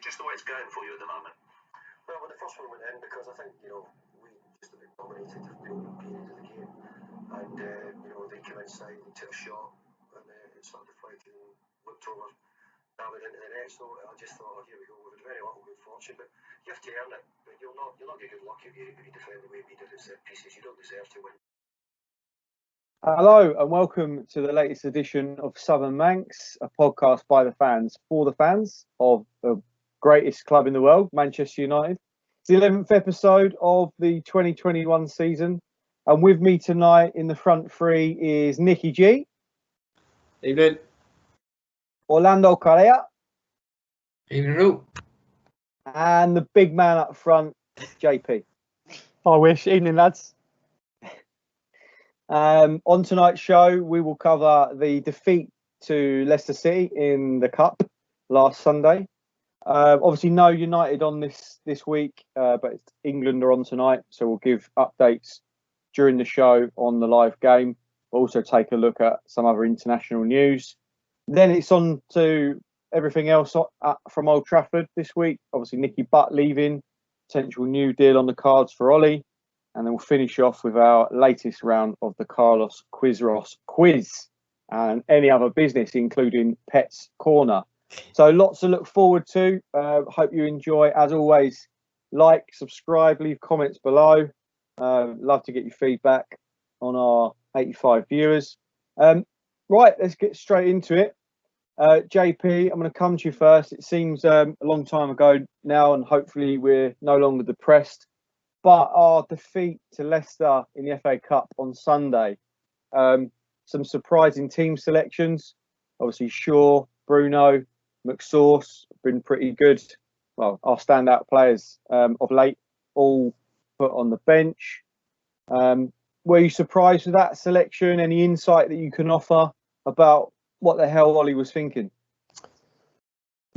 just the way it's going for you at the moment? Well, when the first one went in, because I think, we just about dominated the opening period of the game. And, they came inside, they took a shot, and it started deflecting and looked over, dammed into the net. So I just thought, here we go, we've had very little good fortune. But you have to earn it. But you'll not get good luck if you defend the way we did at set pieces. You don't deserve to win. Hello and welcome to the latest edition of Southern Manx, a podcast by the fans for the fans of the greatest club in the world, Manchester United. It's the 11th episode of the 2021 season, and with me tonight in the front three is Nikki G. Evening. Orlando Correa. Evening. And the big man up front, JP. I wish. Evening, lads. On tonight's show, we will cover the defeat to Leicester City in the Cup last Sunday. Obviously, no United on this week, but England are on tonight, so we'll give updates during the show on the live game. We'll also take a look at some other international news. Then it's on to everything else from Old Trafford this week. Obviously, Nicky Butt leaving, potential new deal on the cards for Ollie. And then we'll finish off with our latest round of the Carlos Quizros quiz and any other business, including Pets Corner. So lots to look forward to. Hope you enjoy. As always, like, subscribe, leave comments below. Love to get your feedback on our 85 viewers. Right, let's get straight into it. JP, I'm going to come to you first. It seems a long time ago now, and hopefully we're no longer depressed. But our defeat to Leicester in the FA Cup on Sunday, some surprising team selections. Obviously, Shaw, Bruno, McSauce have been pretty good. Well, our standout players of late, all put on the bench. Were you surprised with that selection? Any insight that you can offer about what the hell Ollie was thinking?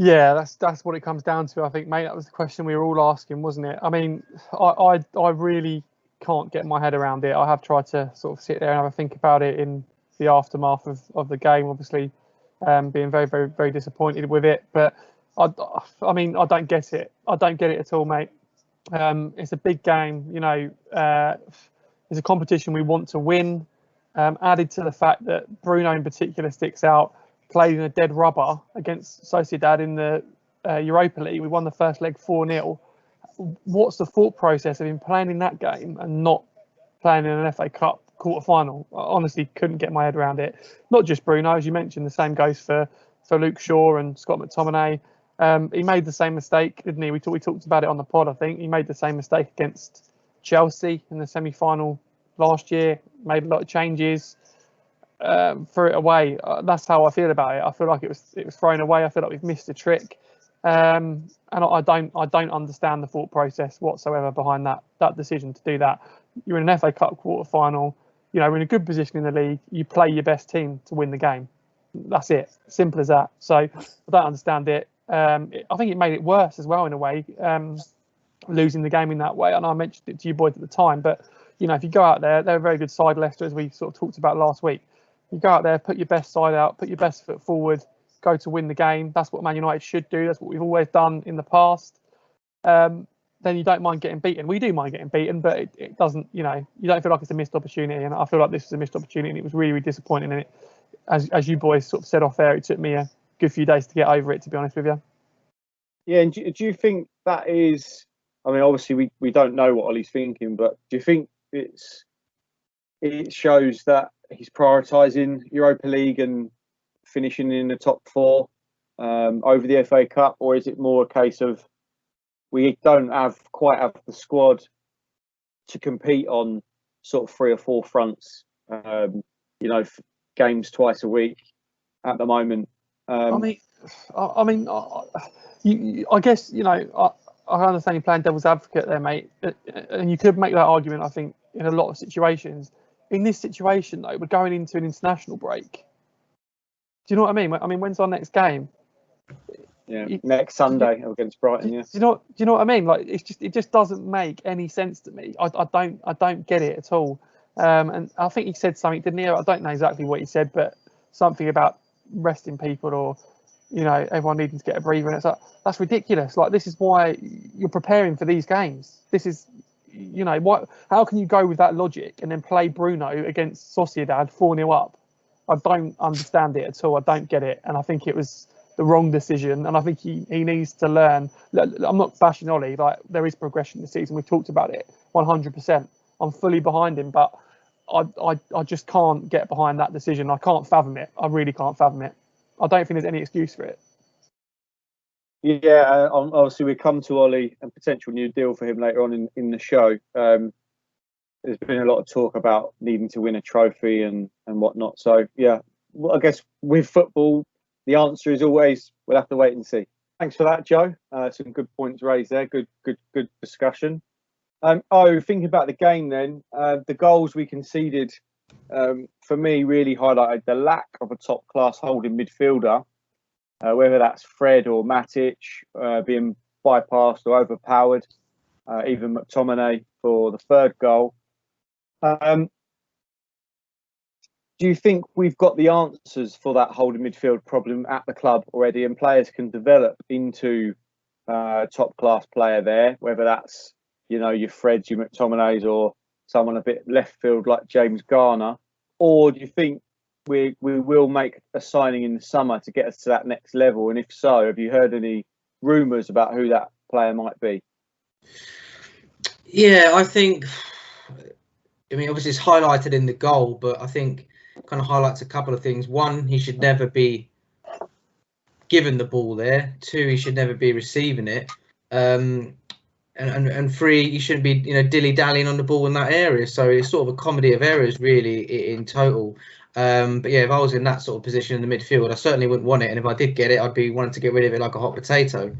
Yeah, that's what it comes down to, I think, mate. That was the question we were all asking, wasn't it? I mean, I really can't get my head around it. I have tried to sort of sit there and have a think about it in the aftermath of the game, obviously, being very, very, very disappointed with it. But I mean, I don't get it. I don't get it at all, mate. It's a big game, it's a competition we want to win. Added to the fact that Bruno in particular sticks out. Played in a dead rubber against Sociedad in the Europa League. We won the first leg 4-0. What's the thought process of him playing in that game and not playing in an FA Cup quarter-final? I honestly couldn't get my head around it. Not just Bruno, as you mentioned, the same goes for Luke Shaw and Scott McTominay. He made the same mistake, didn't he? We talked about it on the pod, I think. He made the same mistake against Chelsea in the semi-final last year, made a lot of changes. Threw it away. That's how I feel about it. I feel like it was thrown away. I feel like we've missed a trick, and I don't understand the thought process whatsoever behind that decision to do that. You're in an FA Cup quarter final. We're in a good position in the league. You play your best team to win the game. That's it. Simple as that. So I don't understand it. I think it made it worse as well in a way, losing the game in that way. And I mentioned it to you boys at the time, but if you go out there, they're a very good side, Leicester, as we sort of talked about last week. You go out there, put your best side out, put your best foot forward, go to win the game. That's what Man United should do. That's what we've always done in the past. Then you don't mind getting beaten. We do mind getting beaten, but it doesn't, you don't feel like it's a missed opportunity. And I feel like this was a missed opportunity, and it was really, really disappointing. And it, as you boys sort of said off air, it took me a good few days to get over it, to be honest with you. Yeah, and do you think that is, I mean, obviously we don't know what Ollie's thinking, but do you think it shows that he's prioritising Europa League and finishing in the top four over the FA Cup, or is it more a case of we don't quite have the squad to compete on sort of 3 or 4 fronts, games twice a week at the moment? I guess I understand you're playing devil's advocate there, mate, and you could make that argument, I think, in a lot of situations. In this situation, though, we're going into an international break. Do you know what I mean? I mean, when's our next game? Yeah, next Sunday against Brighton. Yeah. Do you know what I mean? Like, it just doesn't make any sense to me. I don't get it at all. And I think he said something, didn't he? I don't know exactly what he said, but something about resting people or you know, everyone needing to get a breather. And it's like, that's ridiculous. Like, this is why you're preparing for these games. This is, you know, how can you go with that logic and then play Bruno against Sociedad 4-0 up? I don't understand it at all. I don't get it. And I think it was the wrong decision. And I think he needs to learn. I'm not bashing Ollie. Like, there is progression this season. We've talked about it 100%. I'm fully behind him, but I just can't get behind that decision. I can't fathom it. I really can't fathom it. I don't think there's any excuse for it. Yeah, obviously we come to Ollie and potential new deal for him later on in the show. There's been a lot of talk about needing to win a trophy and whatnot. So yeah, well, I guess with football, the answer is always we'll have to wait and see. Thanks for that, Joe. Some good points raised there. Good discussion. Thinking about the game then, the goals we conceded, for me, really highlighted the lack of a top-class holding midfielder, whether that's Fred or Matic being bypassed or overpowered, even McTominay for the third goal. Do you think we've got the answers for that holding midfield problem at the club already, and players can develop into a top-class player there, whether that's, you know, your Freds, your McTominays, or someone a bit left field like James Garner? Or do you think we will make a signing in the summer to get us to that next level? And if so, have you heard any rumours about who that player might be? Yeah, I mean, obviously it's highlighted in the goal, but I think kind of highlights a couple of things. One, he should never be given the ball there. Two, he should never be receiving it. And three, you shouldn't be, you know, dilly-dallying on the ball in that area. So it's sort of a comedy of errors, really, in total. But yeah, if I was in that sort of position in the midfield, I certainly wouldn't want it. And if I did get it, I'd be wanting to get rid of it like a hot potato.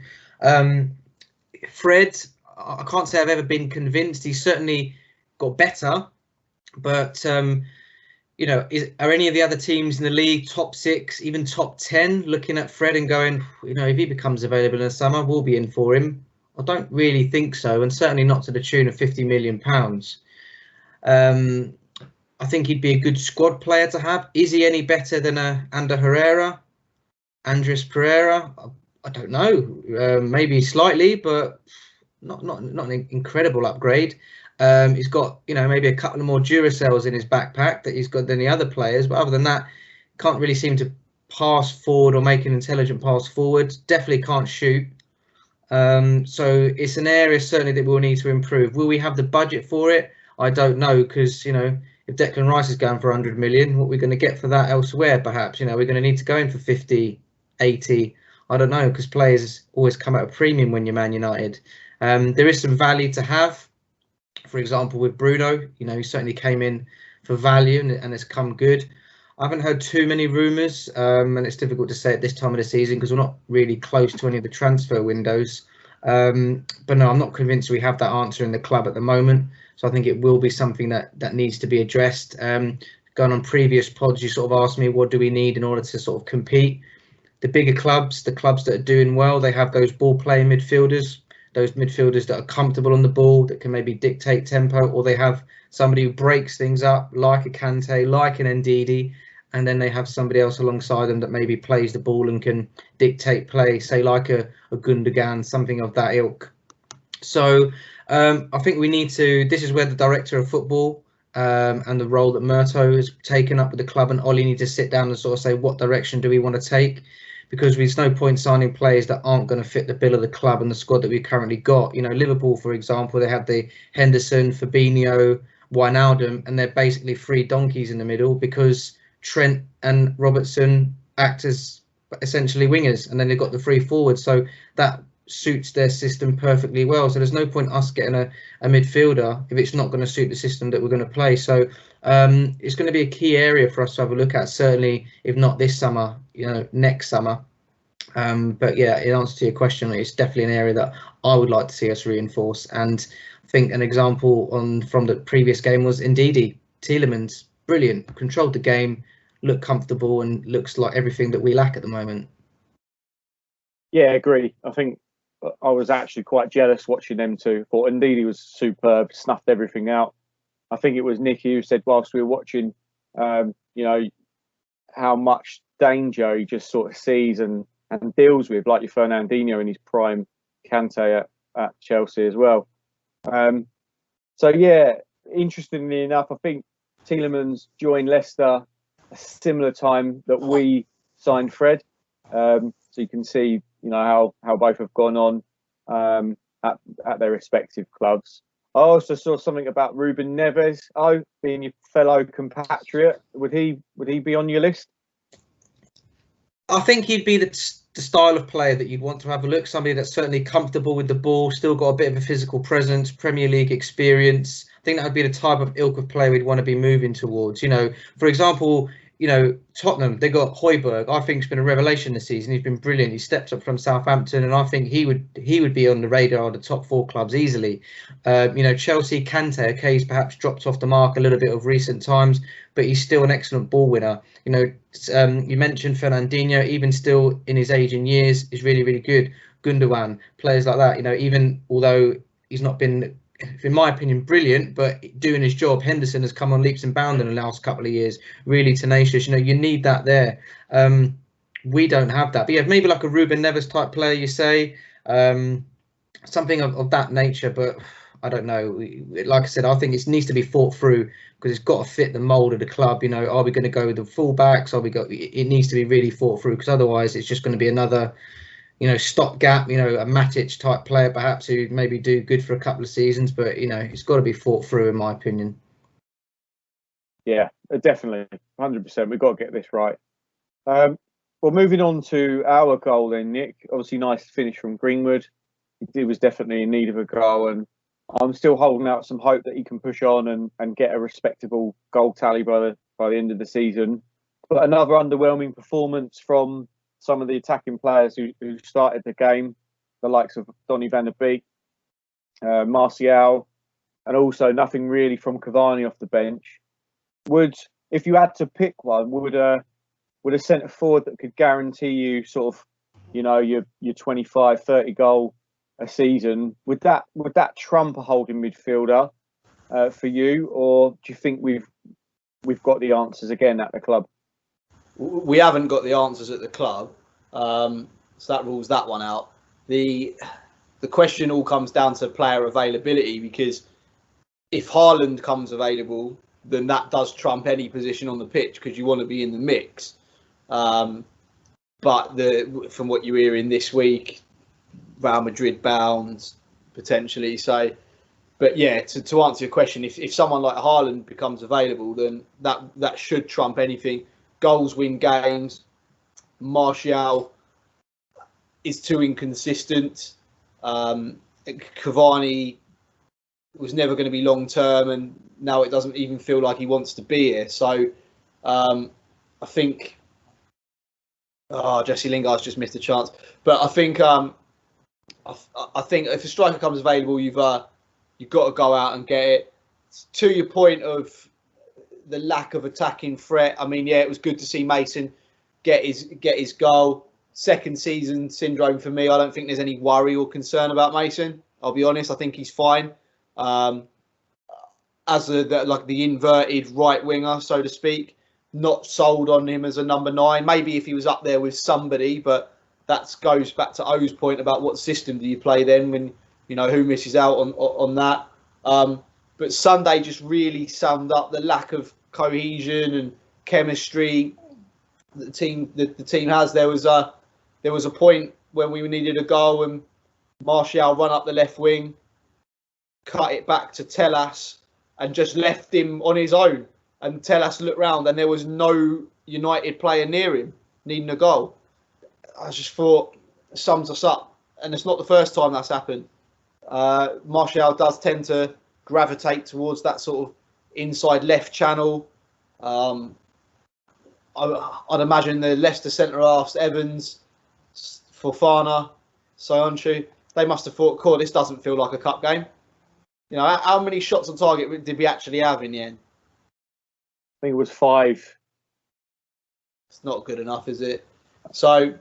Fred, I can't say I've ever been convinced. He's certainly got better. But, you know, are any of the other teams in the league, top 6, even top 10, looking at Fred and going, you know, if he becomes available in the summer, we'll be in for him? I don't really think so, and certainly not to the tune of £50 million. I think he'd be a good squad player to have. Is he any better than Ander Herrera, Andres Pereira? I don't know. Maybe slightly, but not an incredible upgrade. He's got, you know, maybe a couple of more Duracells in his backpack that he's got than the other players, but other than that, can't really seem to pass forward or make an intelligent pass forward. Definitely can't shoot. So it's an area certainly that we'll need to improve. Will we have the budget for it? I don't know, because, you know, if Declan Rice is going for 100 million, what we're going to get for that elsewhere, perhaps, you know, we're going to need to go in for 50, 80. I don't know, because players always come at a premium when you're Man United. There is some value to have. For example, with Bruno, you know, he certainly came in for value and has come good. I haven't heard too many rumours, and it's difficult to say at this time of the season because we're not really close to any of the transfer windows. But no, I'm not convinced we have that answer in the club at the moment. So I think it will be something that needs to be addressed. Going on previous pods, you sort of asked me, what do we need in order to sort of compete? The bigger clubs, the clubs that are doing well, they have those ball-playing midfielders, those midfielders that are comfortable on the ball, that can maybe dictate tempo, or they have somebody who breaks things up, like a Kante, like an Ndidi, and then they have somebody else alongside them that maybe plays the ball and can dictate play, say like a Gundogan, something of that ilk. So I think we need to, this is where the director of football and the role that Murto has taken up with the club and Ollie need to sit down and sort of say, what direction do we want to take? Because there's no point signing players that aren't going to fit the bill of the club and the squad that we've currently got. You know, Liverpool, for example, they have the Henderson, Fabinho, Wijnaldum, and they're basically 3 donkeys in the middle because Trent and Robertson act as essentially wingers, and then they've got the 3 forwards. So that suits their system perfectly well. So there's no point us getting a midfielder if it's not going to suit the system that we're going to play. So it's going to be a key area for us to have a look at, certainly if not this summer, you know, next summer. But yeah, in answer to your question, it's definitely an area that I would like to see us reinforce. And I think an example from the previous game was Ndidi. Tielemans, brilliant, controlled the game, looked comfortable, and looks like everything that we lack at the moment. Yeah, I agree. I think I was actually quite jealous watching them two. Thought Ndidi was superb, snuffed everything out. I think it was Nikki who said whilst we were watching, you know, how much danger he just sort of sees and and deals with, like your Fernandinho in his prime, Kante at Chelsea as well. So yeah, interestingly enough, I think Tielemans joined Leicester a similar time that we signed Fred. So you can see, how both have gone on at their respective clubs. I also saw something about Ruben Neves. Oh, being your fellow compatriot, would he be on your list? I think he'd be the style of player that you'd want to have a look. Somebody that's certainly comfortable with the ball, still got a bit of a physical presence, Premier League experience. I think that would be the type of ilk of player we'd want to be moving towards. For example, Tottenham, they got Højbjerg. I think it's been a revelation this season. He's been brilliant. He stepped up from Southampton, and I think he would be on the radar of the top 4 clubs easily. Chelsea, Kante, okay, he's perhaps dropped off the mark a little bit of recent times, but he's still an excellent ball winner. You mentioned Fernandinho, even still in his age and years, is really, really good. Gundogan, players like that. Even although he's not been, in my opinion, brilliant, but doing his job. Henderson has come on leaps and bounds in the last couple of years, really tenacious. You need that there. We don't have that. But yeah, maybe like a Ruben Neves type player, you say, something of that nature. But I don't know. Like I said, I think it needs to be thought through because it's got to fit the mould of the club. Are we going to go with the fullbacks? It needs to be really thought through because otherwise it's just going to be another stopgap, a Matic type player perhaps who maybe do good for a couple of seasons, but it's got to be thought through in my opinion. Yeah, definitely, 100%. We've got to get this right. Well, moving on to our goal then, Nick. Obviously, nice finish from Greenwood. He was definitely in need of a goal, and I'm still holding out some hope that he can push on and get a respectable goal tally by the end of the season. But another underwhelming performance from some of the attacking players who started the game, the likes of Donny van der Beek, Martial, and also nothing really from Cavani off the bench. If you had to pick one, would a centre forward that could guarantee you sort of, your 25, 30 goal a season, would that trump a holding midfielder for you, or do you think we've got the answers again at the club? We haven't got the answers at the club, so that rules that one out. The question all comes down to player availability, because if Haaland comes available, then that does trump any position on the pitch because you want to be in the mix. But from what you're hearing this week, Real Madrid bound potentially. So, but yeah, to answer your question, if someone like Haaland becomes available, then that should trump anything. Goals win games. Martial is too inconsistent. Cavani was never going to be long term, and now it doesn't even feel like he wants to be here. So I think Jesse Lingard's just missed a chance. But I think if a striker comes available, you've got to go out and get it. To your point of the lack of attacking threat, I mean, yeah, it was good to see Mason get his goal. Second season syndrome for me. I don't think there's any worry or concern about Mason. I'll be honest. I think he's fine. As the inverted right winger, so to speak, not sold on him as a number 9. Maybe if he was up there with somebody, but that goes back to O's point about what system do you play then when who misses out on that. But Sunday just really summed up the lack of cohesion and chemistry that the team has. There was a point when we needed a goal and Martial run up the left wing, cut it back to Telles and just left him on his own. And Telles looked round and there was no United player near him needing a goal. I just thought, sums us up. And it's not the first time that's happened. Martial does tend to gravitate towards that sort of inside left channel. I'd imagine the Leicester centre-halves, Evans, Fofana, Soyuncu, they must have thought, cool, this doesn't feel like a cup game. How many shots on target did we actually have in the end? I think it was 5. It's not good enough, is it? So,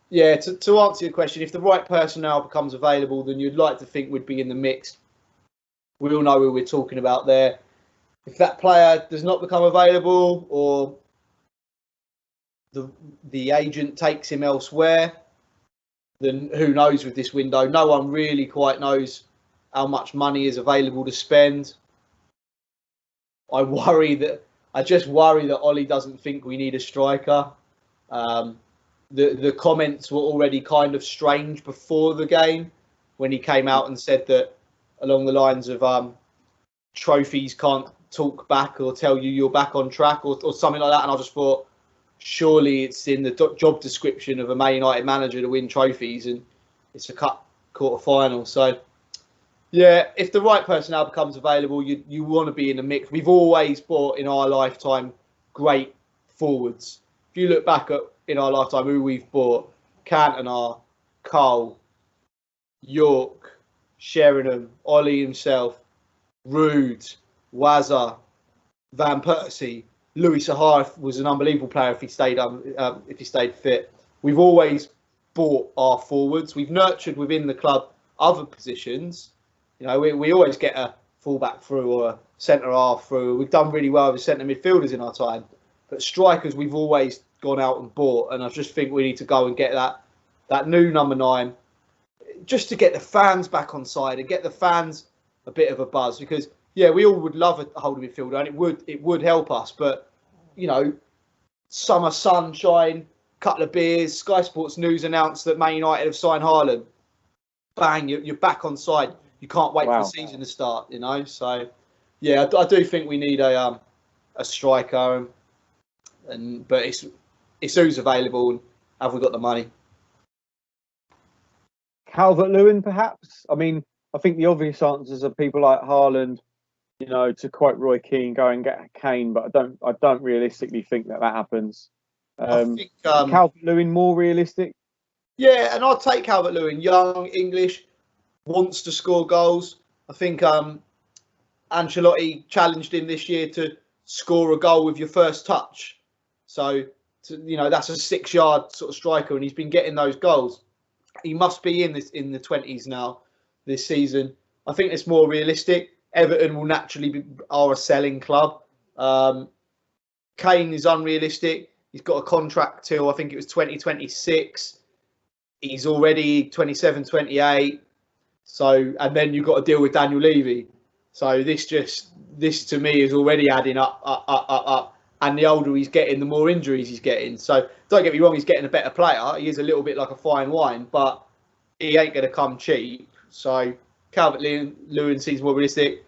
yeah, to answer your question, if the right personnel becomes available, then you'd like to think we'd be in the mix. We all know who we're talking about there. If that player does not become available or the agent takes him elsewhere, then who knows with this window? No one really quite knows how much money is available to spend. I just worry that Ollie doesn't think we need a striker. The comments were already kind of strange before the game when he came out and said that along the lines of trophies can't talk back or tell you you're back on track or something like that. And I just thought, surely it's in the job description of a Man United manager to win trophies, and it's a quarter final. So, yeah, if the right personnel becomes available, you want to be in the mix. We've always bought in our lifetime great forwards. If you look back at in our lifetime who we've bought, Cantona, Cole, York, Sheringham, Ollie himself, Rude, Wazza, Van Persie, Louis Sahar was an unbelievable player if he stayed fit. We've always bought our forwards. We've nurtured within the club other positions. You know, we always get a fullback through or a centre half through. We've done really well with centre midfielders in our time, but strikers we've always gone out and bought. And I just think we need to go and get that new number 9, just to get the fans back on side and get the fans a bit of a buzz. Because yeah, we all would love a holding midfielder, and it would help us. But you know, summer sunshine, couple of beers, Sky Sports News announced that Man United have signed Haaland. Bang, you're back on side. You can't wait for the season to start, you know. So, yeah, I do think we need a striker, but it's who's available and have we got the money? Calvert-Lewin, perhaps. I mean, I think the obvious answers are people like Haaland. You know, to quote Roy Keane, go and get Kane, but I don't realistically think that happens. I think Calvert-Lewin more realistic. Yeah, and I'll take Calvert-Lewin. Young, English, wants to score goals. I think Ancelotti challenged him this year to score a goal with your first touch. So, that's a 6-yard sort of striker, and he's been getting those goals. He must be in the 20s now this season. I think it's more realistic. Everton will naturally are a selling club. Kane is unrealistic. He's got a contract till I think it was 2026. He's already 27, 28. So, and then you've got to deal with Daniel Levy. So this to me is already adding up. And the older he's getting, the more injuries he's getting. So don't get me wrong, he's getting a better player. He is a little bit like a fine wine, but he ain't going to come cheap. So Calvert-Lewin seems more realistic.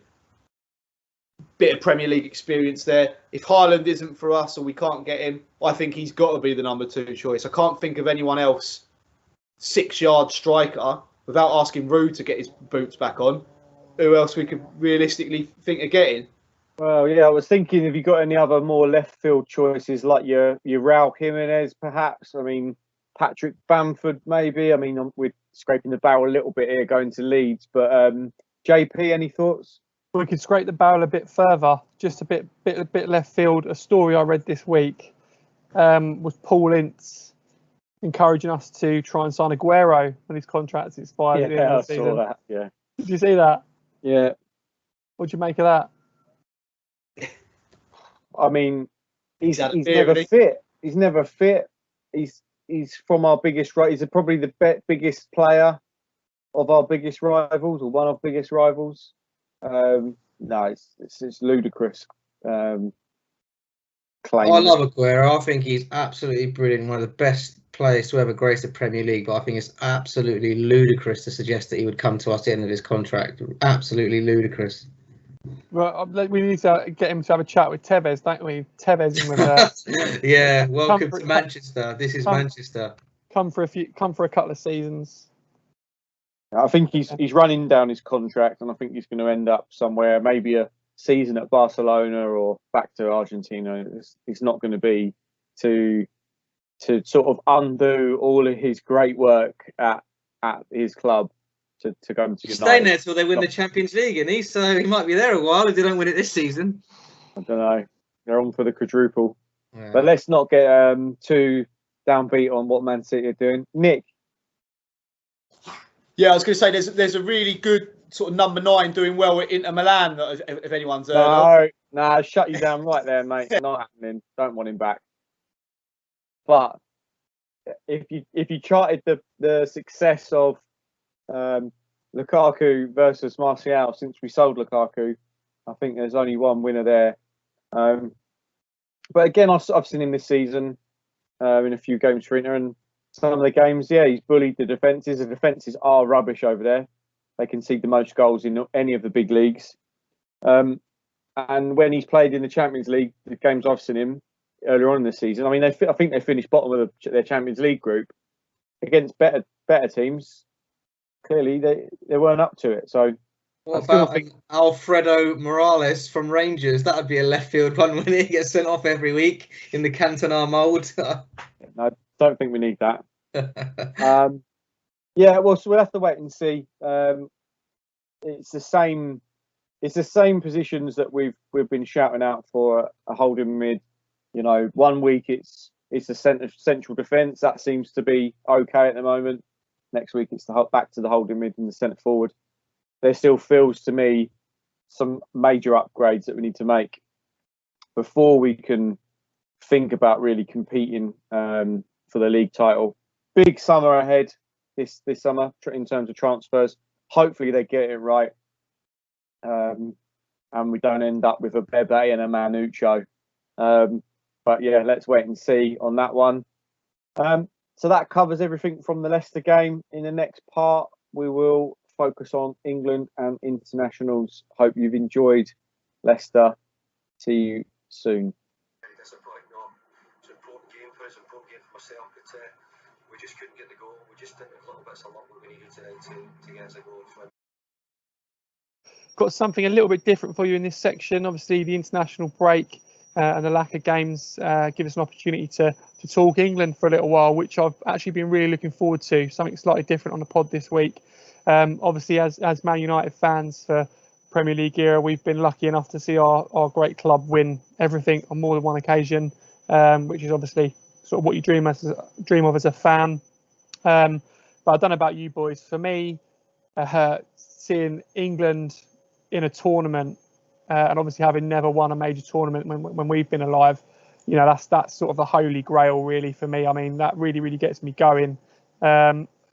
Bit of Premier League experience there. If Haaland isn't for us or we can't get him, I think he's got to be the number 2 choice. I can't think of anyone else 6-yard striker without asking Rude to get his boots back on. Who else we could realistically think of getting? Well, yeah, I was thinking, have you got any other more left field choices like your Raul Jimenez, perhaps? I mean, Patrick Bamford, maybe. I mean, we're scraping the barrel a little bit here going to Leeds, but JP, any thoughts? We could scrape the barrel a bit further, just a bit left field. A story I read this week was Paul Ince encouraging us to try and sign Aguero when his contract expires at the end of the season. I saw that. Yeah. Did you see that? Yeah. What do you make of that? I mean, he's never fit. He's never fit. He's from our biggest. He's probably the biggest player of our biggest rivals, or one of the biggest rivals. No, it's ludicrous. Claim. I love Aguero. I think he's absolutely brilliant. One of the best players to ever grace the Premier League. But I think it's absolutely ludicrous to suggest that he would come to us at the end of his contract. Absolutely ludicrous. Well, we need to get him to have a chat with Tevez, don't we? Tevez with yeah, welcome to Manchester. This is Manchester. Come for a couple of seasons. I think he's running down his contract, and I think he's going to end up somewhere, maybe a season at Barcelona or back to Argentina. It's not going to be to sort of undo all of his great work at his club to go to United. Staying there till they win the Champions League, and he might be there a while if they don't win it this season. I don't know. They're on for the quadruple. Yeah. But let's not get too downbeat on what Man City are doing. Nick. Yeah, I was going to say there's a really good sort of number 9 doing well at Inter Milan, if anyone's heard of. No, shut you down right there, mate. Not happening. Don't want him back. But if you charted the success of Lukaku versus Martial since we sold Lukaku, I think there's only one winner there. But again, I've seen him this season in a few games for Inter, and some of the games, yeah, he's bullied the defences. The defences are rubbish over there. They concede the most goals in any of the big leagues. And when he's played in the Champions League, the games I've seen him earlier on in the season, I mean, I think they finished bottom of their Champions League group against better teams. Clearly, they weren't up to it. So, what about Alfredo Morales from Rangers? That would be a left field one when he gets sent off every week in the Cantona mould. I don't think we need that. Yeah, well, so we'll have to wait and see. It's the same positions that we've been shouting out for a holding mid. You know, 1 week it's the central defence. That seems to be okay at the moment. Next week it's back to the holding mid and the centre forward. There still feels to me some major upgrades that we need to make before we can think about really competing for the league title. Big summer ahead this summer in terms of transfers. Hopefully they get it right, and we don't end up with a Bebe and a Manuccio. But yeah, let's wait and see on that one. So that covers everything from the Leicester game. In the next part, we will focus on England and internationals. Hope you've enjoyed Leicester. See you soon. Very disappointing. No, it's an important game for us, important game for myself, but we just couldn't get the goal. We just didn't have little bits of luck that we needed tonight to get us a goal. Got something a little bit different for you in this section. Obviously, the international break and the lack of games give us an opportunity to talk England for a little while, which I've actually been really looking forward to. Something slightly different on the pod this week. Obviously, as Man United fans for Premier League era, we've been lucky enough to see our great club win everything on more than one occasion, which is obviously sort of what you dream of as a fan. But I don't know about you boys. For me, seeing England in a tournament and obviously having never won a major tournament when we've been alive, you know, that's sort of the holy grail really for me. I mean, that really gets me going.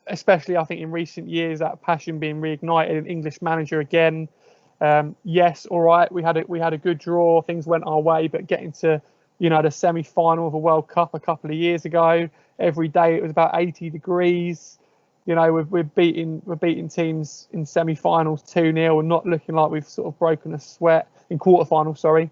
Especially I think in recent years, that passion being reignited, an English manager again. Yes, all right, we had a good draw, things went our way, but getting to, you know, the semi-final of a World Cup a couple of years ago, every day it was about 80 degrees. You know, we're beating teams in semi-finals 2-0 and not looking like we've sort of broken a sweat in quarterfinals. Sorry,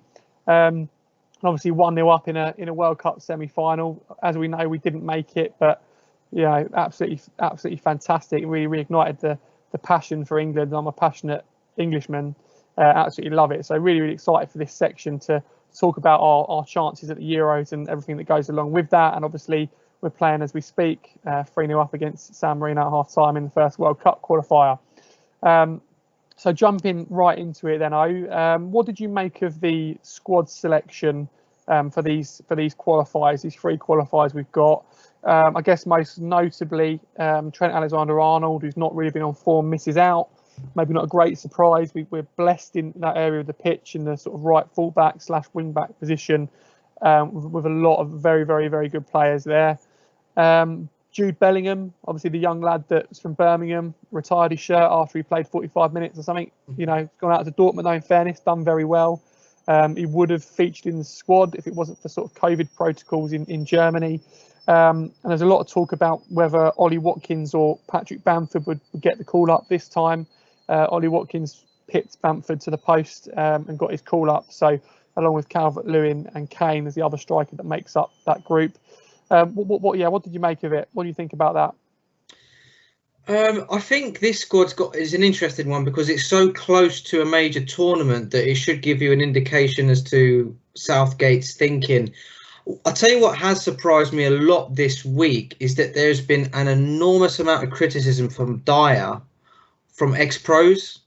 obviously 1-0 up in a World Cup semi-final. As we know, we didn't make it, but you know, absolutely fantastic. Really reignited the passion for England. I'm a passionate Englishman. Absolutely love it. So really excited for this section to talk about our chances at the Euros and everything that goes along with that. And obviously, we're playing as we speak, 3-0 up against San Marino at half time in the first World Cup qualifier. So jumping right into it then, what did you make of the squad selection for these qualifiers, these three qualifiers we've got? I guess most notably Trent Alexander-Arnold, who's not really been on form, misses out. Maybe not a great surprise. We're blessed in that area of the pitch in the sort of right fullback / wing back position with a lot of very good players there. Jude Bellingham, obviously the young lad that's from Birmingham, retired his shirt after he played 45 minutes or something. You know, gone out to Dortmund, though, in fairness, done very well. He would have featured in the squad if it wasn't for sort of COVID protocols in Germany. And there's a lot of talk about whether Ollie Watkins or Patrick Bamford would get the call up this time. Ollie Watkins pipped Bamford to the post and got his call up. So along with Calvert-Lewin and Kane as the other striker that makes up that group. What did you make of it? What do you think about that? I think this squad's is an interesting one because it's so close to a major tournament that it should give you an indication as to Southgate's thinking. I'll tell you what has surprised me a lot this week is that there's been an enormous amount of criticism from Dyer, from ex-pros.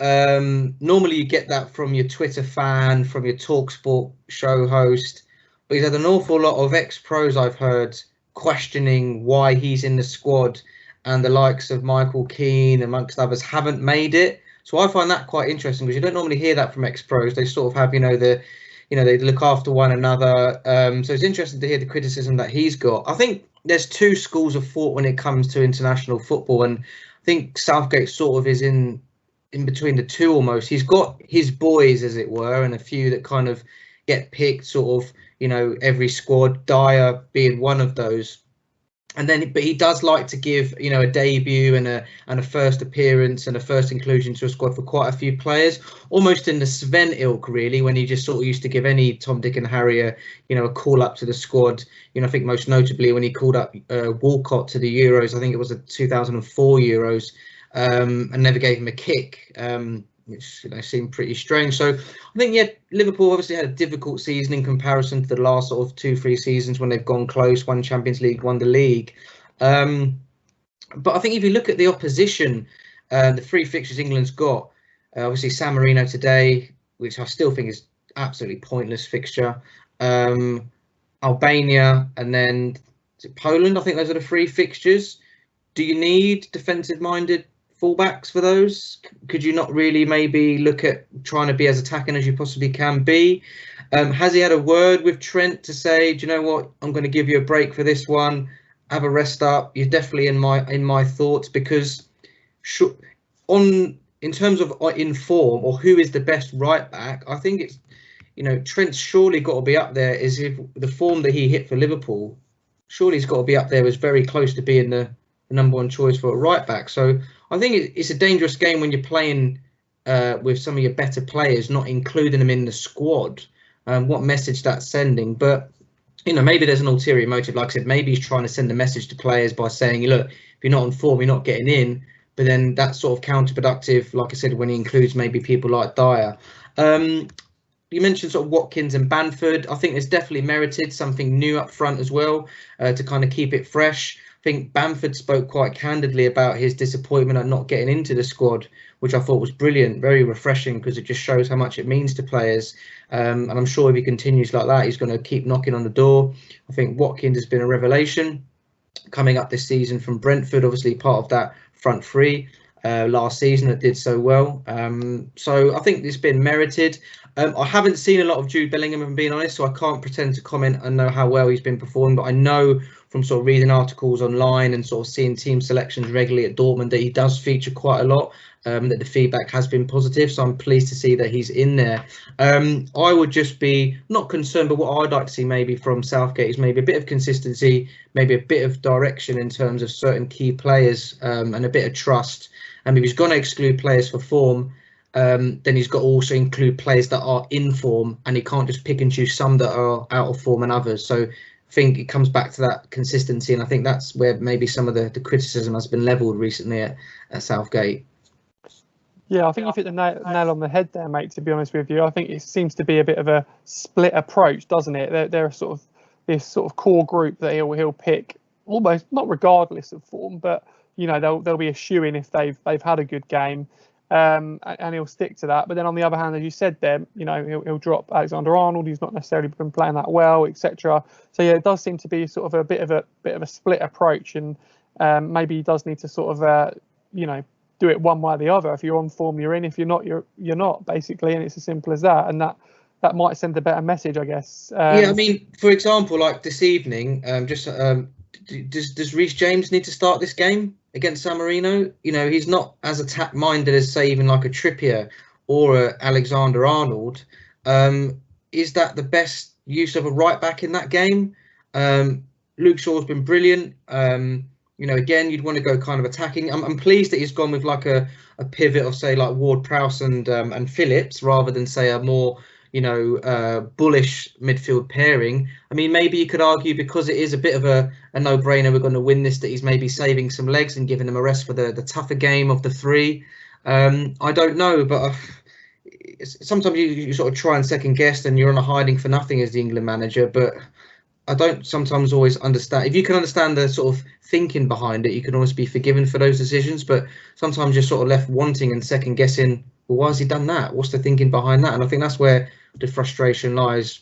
Normally you get that from your Twitter fan, from your TalkSport show host. But he's had an awful lot of ex-pros I've heard questioning why he's in the squad, and the likes of Michael Keane, amongst others, haven't made it. So I find that quite interesting because you don't normally hear that from ex-pros. They sort of have, they look after one another. So it's interesting to hear the criticism that he's got. I think there's two schools of thought when it comes to international football, and I think Southgate sort of is in between the two almost. He's got his boys, as it were, and a few that kind of get picked sort of, every squad, Dyer being one of those. And then, but he does like to give, a debut and a first appearance and a first inclusion to a squad for quite a few players, almost in the Sven ilk, really, when he just sort of used to give any Tom, Dick and Harry a call up to the squad. I think most notably when he called up Walcott to the Euros, I think it was the 2004 Euros, and never gave him a kick, which seemed pretty strange. So I think, Liverpool obviously had a difficult season in comparison to the last sort of 2-3 seasons when they've gone close, won Champions League, won the league. But I think if you look at the opposition, the 3 fixtures England's got, obviously San Marino today, which I still think is absolutely pointless fixture, Albania, and then Poland. I think those are the 3 fixtures. Do you need defensive-minded fullbacks for those? Could you not really maybe look at trying to be as attacking as you possibly can be? Has he had a word with Trent to say, do you know what, I'm going to give you a break for this one, have a rest up? You're definitely in my thoughts, because in terms of in form, or who is the best right back, I think it's, Trent's surely got to be up there. Is if the form that he hit for Liverpool, surely he's got to be up there as very close to being the number 1 choice for a right back. So I think it's a dangerous game when you're playing with some of your better players, not including them in the squad. What message that's sending? But maybe there's an ulterior motive. Like I said, maybe he's trying to send a message to players by saying, look, if you're not on form, you're not getting in. But then that's sort of counterproductive, like I said, when he includes maybe people like Dyer. You mentioned sort of Watkins and Bamford. I think it's definitely merited something new up front as well, to kind of keep it fresh. I think Bamford spoke quite candidly about his disappointment at not getting into the squad, which I thought was brilliant, very refreshing, because it just shows how much it means to players. And I'm sure if he continues like that, he's going to keep knocking on the door. I think Watkins has been a revelation coming up this season from Brentford, obviously part of that front 3 last season that did so well. So I think it's been merited. I haven't seen a lot of Jude Bellingham, if I'm being honest, so I can't pretend to comment and know how well he's been performing, but I know from sort of reading articles online and sort of seeing team selections regularly at Dortmund that he does feature quite a lot, that the feedback has been positive, so I'm pleased to see that he's in there. I would just be not concerned, but what I'd like to see maybe from Southgate is maybe a bit of consistency, maybe a bit of direction in terms of certain key players, and a bit of trust. And if he's going to exclude players for form, then he's got to also include players that are in form, and he can't just pick and choose some that are out of form and others. So I think it comes back to that consistency, and I think that's where maybe some of the criticism has been levelled recently at Southgate. Yeah, I think you've hit the nail on the head there, mate, to be honest with you. I think it seems to be a bit of a split approach, doesn't it? They're sort of this sort of core group that he'll pick, almost not regardless of form, but they'll be a shoo-in if they've had a good game, and he'll stick to that. But then on the other hand, as you said there, he'll drop Alexander-Arnold, who's not necessarily been playing that well, etc. So yeah, it does seem to be sort of a bit of a split approach, and maybe he does need to sort of do it one way or the other. If you're on form, you're in. If you're not, you're not, basically, and it's as simple as that. And that might send a better message, I guess. Yeah, I mean, for example, like this evening, does Reece James need to start this game against San Marino? He's not as attack-minded as, say, even like a Trippier or a Alexander-Arnold. Is that the best use of a right-back in that game? Luke Shaw's been brilliant. Again, you'd want to go kind of attacking. I'm pleased that he's gone with like a pivot of, say, like Ward-Prowse and Phillips, rather than, say, a more bullish midfield pairing. I mean, maybe you could argue, because it is a bit of a no-brainer, we're going to win this, that he's maybe saving some legs and giving them a rest for the tougher game of the 3. I don't know, but sometimes you sort of try and second guess, and you're on a hiding for nothing as the England manager. But I don't sometimes always understand. If you can understand the sort of thinking behind it, you can always be forgiven for those decisions. But sometimes you're sort of left wanting and second guessing. Well, why has he done that? What's the thinking behind that? And I think that's where the frustration lies,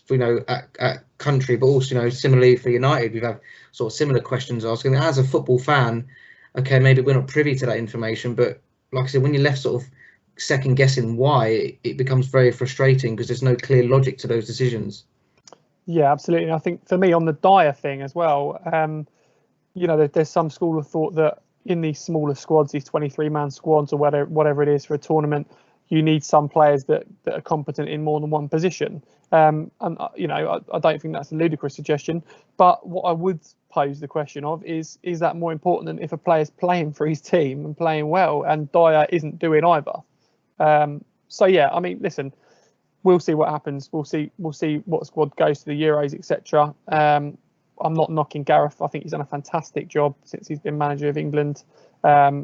at Country, but also, similarly for United, we've had sort of similar questions asking. As a football fan, okay, maybe we're not privy to that information, but like I said, when you're left sort of second guessing why, it becomes very frustrating, because there's no clear logic to those decisions. Yeah, absolutely. And I think for me on the Dyer thing as well, you know, there's some school of thought that in these smaller squads, these 23-man squads or whatever it is for a tournament, you need some players that are competent in more than one position. And you know, I don't think that's a ludicrous suggestion. But what I would pose the question of is that more important than if a player's playing for his team and playing well, and Dyer isn't doing either? So yeah, I mean, listen, we'll see what happens. We'll see what squad goes to the Euros, etc. I'm not knocking Gareth. I think he's done a fantastic job since he's been manager of England.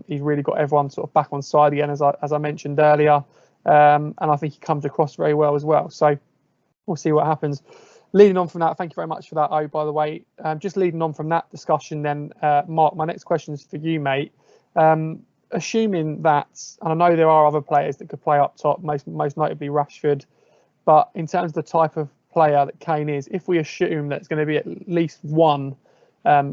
He's really got everyone sort of back on side again, as I mentioned earlier, and I think he comes across very well as well. So we'll see what happens. Leading on from that, thank you very much for that, O, by the way. Just leading on from that discussion then, Mark, my next question is for you, mate. Assuming that, and I know there are other players that could play up top, most notably Rashford, but in terms of the type of player that Kane is, if we assume that it's going to be at least one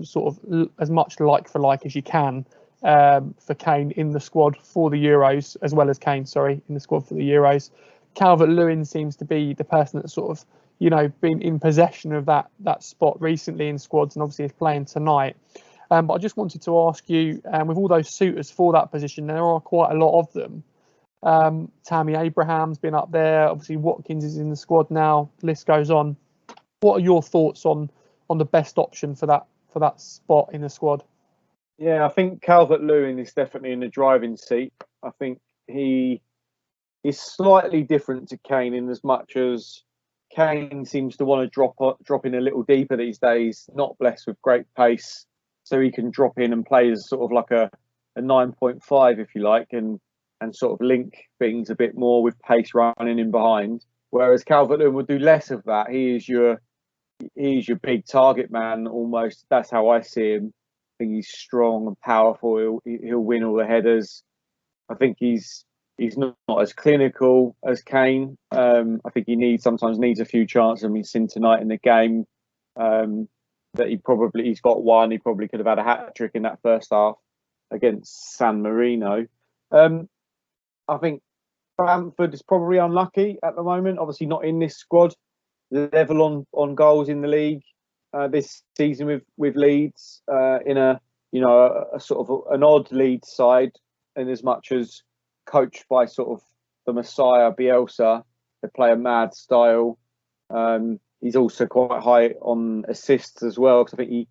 sort of as much like for like as you can for Kane in the squad for the Euros, as well as Kane, sorry, in the squad for the Euros, Calvert-Lewin seems to be the person that's sort of, you know, been in possession of that spot recently in squads, and obviously is playing tonight. But I just wanted to ask you, with all those suitors for that position, there are quite a lot of them. Tammy Abraham's been up there. Obviously, Watkins is in the squad now. The list goes on. What are your thoughts on the best option for that spot in the squad? Yeah, I think Calvert-Lewin is definitely in the driving seat. I think he is slightly different to Kane in as much as Kane seems to want to drop in a little deeper these days. Not blessed with great pace, so he can drop in and play as sort of like a 9.5, if you like, and sort of link things a bit more with pace running in behind. Whereas Calvert-Lewin would do less of that. He's your big target man almost. That's how I see him. I think he's strong and powerful. He'll win all the headers. I think he's not as clinical as Kane. I think he sometimes needs a few chances. I mean, seen tonight in the game that he's got one. He probably could have had a hat trick in that first half against San Marino. I think Bamford is probably unlucky at the moment. Obviously, not in this squad. Level on goals in the league this season with Leeds in a sort of an odd Leeds side, in as much as coached by sort of the Messiah Bielsa. They play a mad style. He's also quite high on assists as well, because I think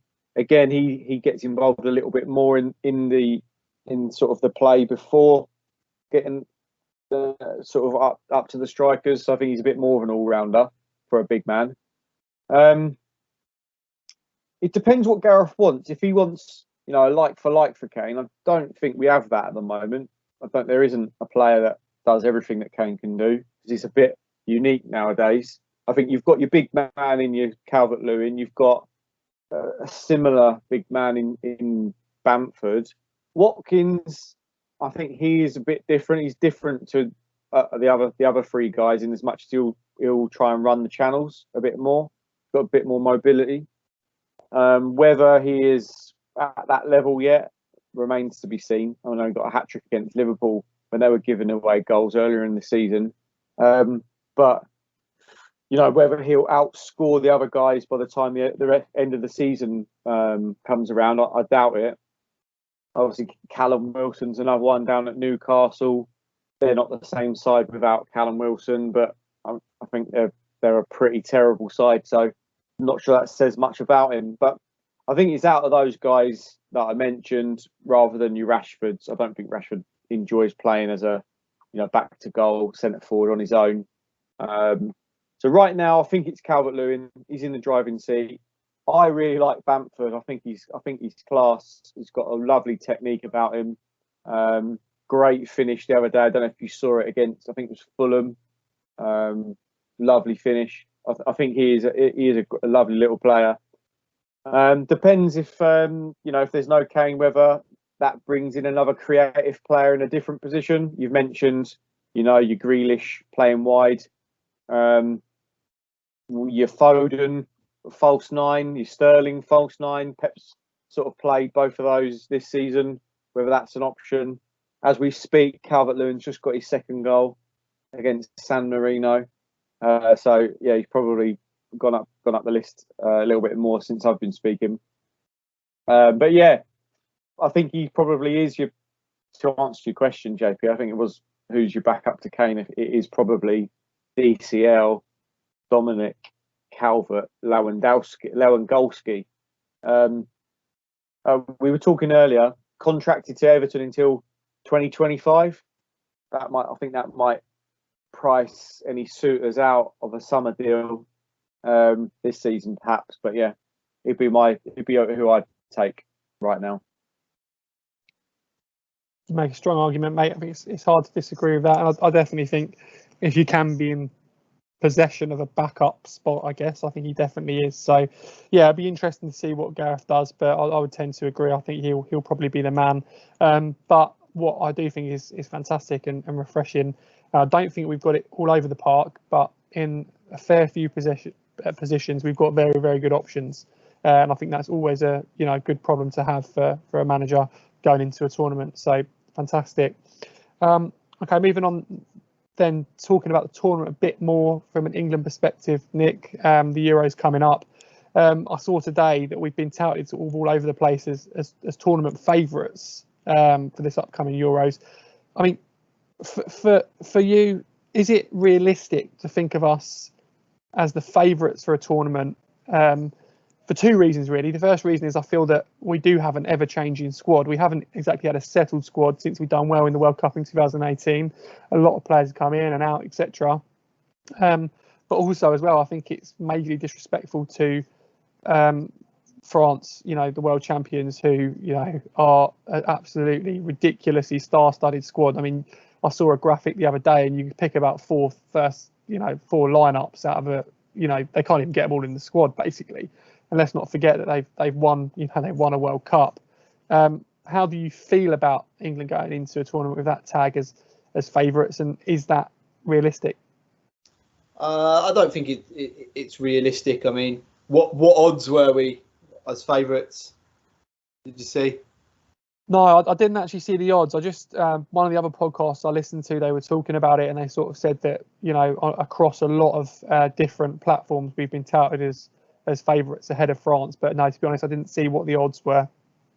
he gets involved a little bit more in sort of the play before getting sort of up to the strikers. So I think he's a bit more of an all-rounder for a big man. It depends what Gareth wants. If he wants, a like for Kane, I don't think we have that at the moment. I think there isn't a player that does everything that Kane can do, because he's a bit unique nowadays. I think you've got your big man in your Calvert-Lewin. You've got a similar big man in Bamford. Watkins, I think he is a bit different. He's different to the other three guys in as much as he'll try and run the channels a bit more. Got a bit more mobility. Whether he is at that level yet remains to be seen. I know he got a hat trick against Liverpool when they were giving away goals earlier in the season. But whether he'll outscore the other guys by the time the end of the season comes around, I doubt it. Obviously, Callum Wilson's another one down at Newcastle. They're not the same side without Callum Wilson, but I think they're a pretty terrible side. So I'm not sure that says much about him. But I think it's out of those guys that I mentioned rather than your Rashfords. I don't think Rashford enjoys playing as a back to goal centre forward on his own. So right now, I think it's Calvert-Lewin. He's in the driving seat. I really like Bamford. I think he's class. He's got a lovely technique about him. Great finish the other day. I don't know if you saw it against, I think it was Fulham. Lovely finish. I think he is a lovely little player. Depends if if there's no Kane, whether that brings in another creative player in a different position. You've mentioned your Grealish playing wide, your Foden false nine, your Sterling false nine. Pep's sort of played both of those this season. Whether that's an option. As we speak, Calvert-Lewin's just got his second goal against San Marino. So yeah, he's probably gone up the list a little bit more since I've been speaking. But yeah, I think he probably is your, to answer your question, JP, I think it was who's your backup to Kane. It is probably DCL, Dominic, Calvert, Lewandowski. We were talking earlier, contracted to Everton until 2025. I think that might price any suitors out of a summer deal this season, perhaps. But yeah, it'd be who I'd take right now. You make a strong argument, mate. I think it's hard to disagree with that. And I definitely think if you can be in possession of a backup spot, I guess, I think he definitely is. So yeah, it'd be interesting to see what Gareth does, but I would tend to agree. I think he'll probably be the man. But what I do think is fantastic and refreshing. I don't think we've got it all over the park, but in a fair few positions, we've got very, very good options. And I think that's always a good problem to have for a manager going into a tournament. So fantastic. Okay, moving on then, talking about the tournament a bit more from an England perspective, Nick. The Euros coming up. I saw today that we've been touted all over the place as tournament favourites for this upcoming Euros. I mean, for you, is it realistic to think of us as the favourites for a tournament? For two reasons, really. The first reason is I feel that we do have an ever-changing squad. We haven't exactly had a settled squad since we've done well in the World Cup in 2018. A lot of players come in and out, etc. But also, as well, I think it's majorly disrespectful to France, the world champions, who are an absolutely ridiculously star-studded squad. I mean, I saw a graphic the other day, and you could pick about four lineups out of they can't even get them all in the squad, basically. And let's not forget that they've won a World Cup. How do you feel about England going into a tournament with that tag as favourites, and is that realistic? I don't think it's realistic. I mean, what odds were we as favourites? Did you see? No, I didn't actually see the odds. I just one of the other podcasts I listened to, they were talking about it, and they sort of said that across a lot of different platforms, we've been touted as favourites ahead of France. But no, to be honest, I didn't see what the odds were.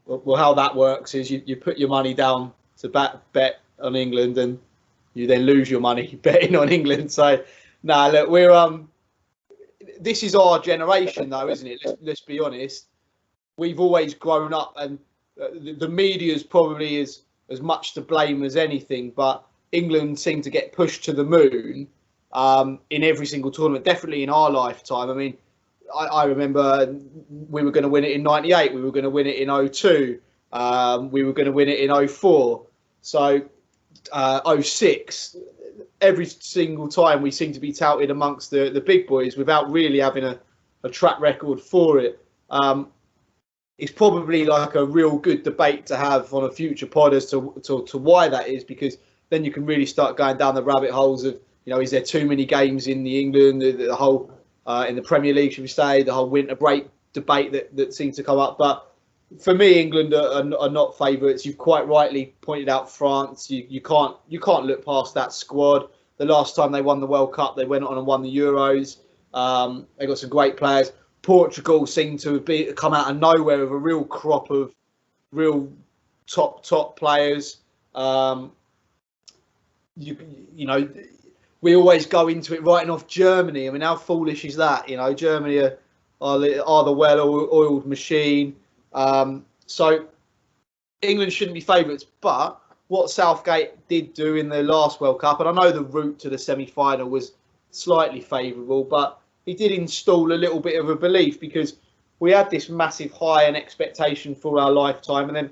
Well, how that works is you put your money down to bet on England, and you then lose your money betting on England. So, look, we're this is our generation, though, isn't it? Let's be honest. We've always grown up, and the media is probably as much to blame as anything. But England seem to get pushed to the moon in every single tournament. Definitely in our lifetime. I mean, I remember we were going to win it in '98. We were going to win it in '02. We were going to win it in '04. So '06. Every single time we seem to be touted amongst the big boys without really having a track record for it. It's probably like a real good debate to have on a future pod as to why that is, because then you can really start going down the rabbit holes of, is there too many games in the England, the whole in the Premier League, should we say, the whole winter break debate that seems to come up. But for me, England are not favourites. You've quite rightly pointed out France. You can't look past that squad. The last time they won the World Cup, they went on and won the Euros. They got some great players. Portugal seemed to have come out of nowhere with a real crop of real top players. We always go into it writing off Germany. I mean, how foolish is that? Germany are the well-oiled machine. So England shouldn't be favourites. But what Southgate did do in the last World Cup, and I know the route to the semi-final was slightly favourable, but he did install a little bit of a belief, because we had this massive high and expectation for our lifetime, and then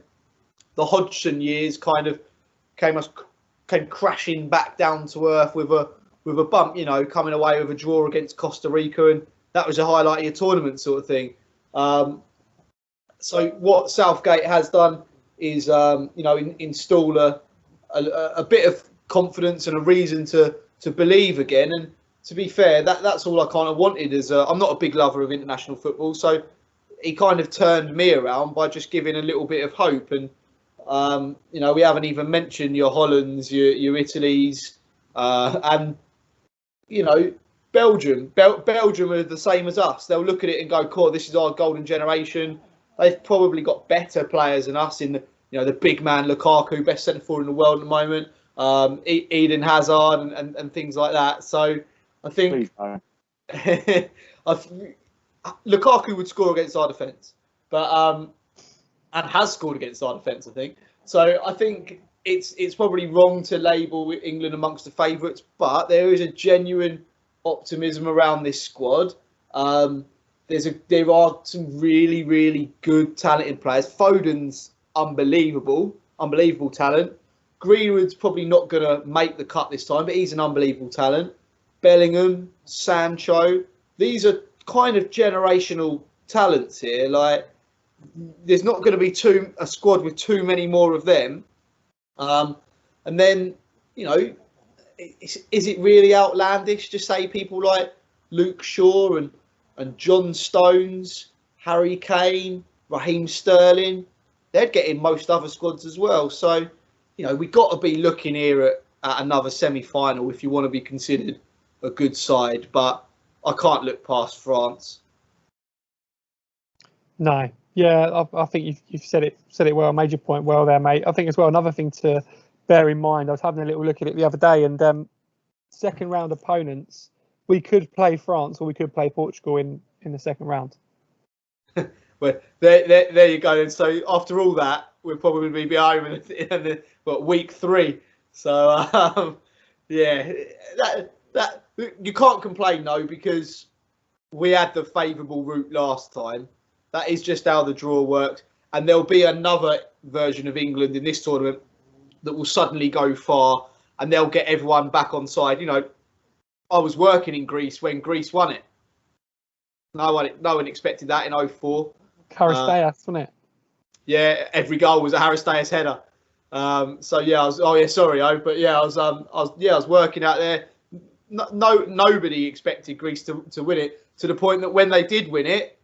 the Hodgson years kind of came crashing back down to earth with a bump, coming away with a draw against Costa Rica, and that was a highlight of your tournament sort of thing. So what Southgate has done is, install a bit of confidence and a reason to believe again. And to be fair, that's all I kind of wanted. I'm not a big lover of international football, so he kind of turned me around by just giving a little bit of hope. And we haven't even mentioned your Hollands, your Italys, and Belgium. Belgium are the same as us. They'll look at it and go, "Cool, this is our golden generation." they've probably got better players than us in the big man Lukaku, best centre forward in the world at the moment, Eden Hazard and things like that. So I think Lukaku would score against our defence, but and has scored against our defence, I think. So I think it's probably wrong to label England amongst the favourites, but there is a genuine optimism around this squad. There are some really, really good, talented players. Foden's unbelievable talent. Greenwood's probably not going to make the cut this time, but he's an unbelievable talent. Bellingham, Sancho, these are kind of generational talents here. Like, there's not going to be a squad with too many more of them. And then, is it really outlandish to say people like Luke Shaw and John Stones, Harry Kane, Raheem Sterling, they'd get in most other squads as well. So, we've got to be looking here at another semi-final if you want to be considered a good side. But I can't look past France. No. Yeah, I think you've said it well, made your point well there, mate. I think as well, another thing to bear in mind, I was having a little look at it the other day, and second round opponents, we could play France or we could play Portugal in the second round. Well, there you go. And so after all that, we'll probably be home in week 3. So yeah, that you can't complain though, because we had the favourable route last time. That is just how the draw works, and there'll be another version of England in this tournament that will suddenly go far, and they'll get everyone back on side. I was working in Greece when Greece won it. No one expected that in 2004. Charisteas, wasn't it? Yeah, every goal was a Charisteas header. So yeah, I was working out there. Nobody expected Greece to win it, to the point that when they did win it,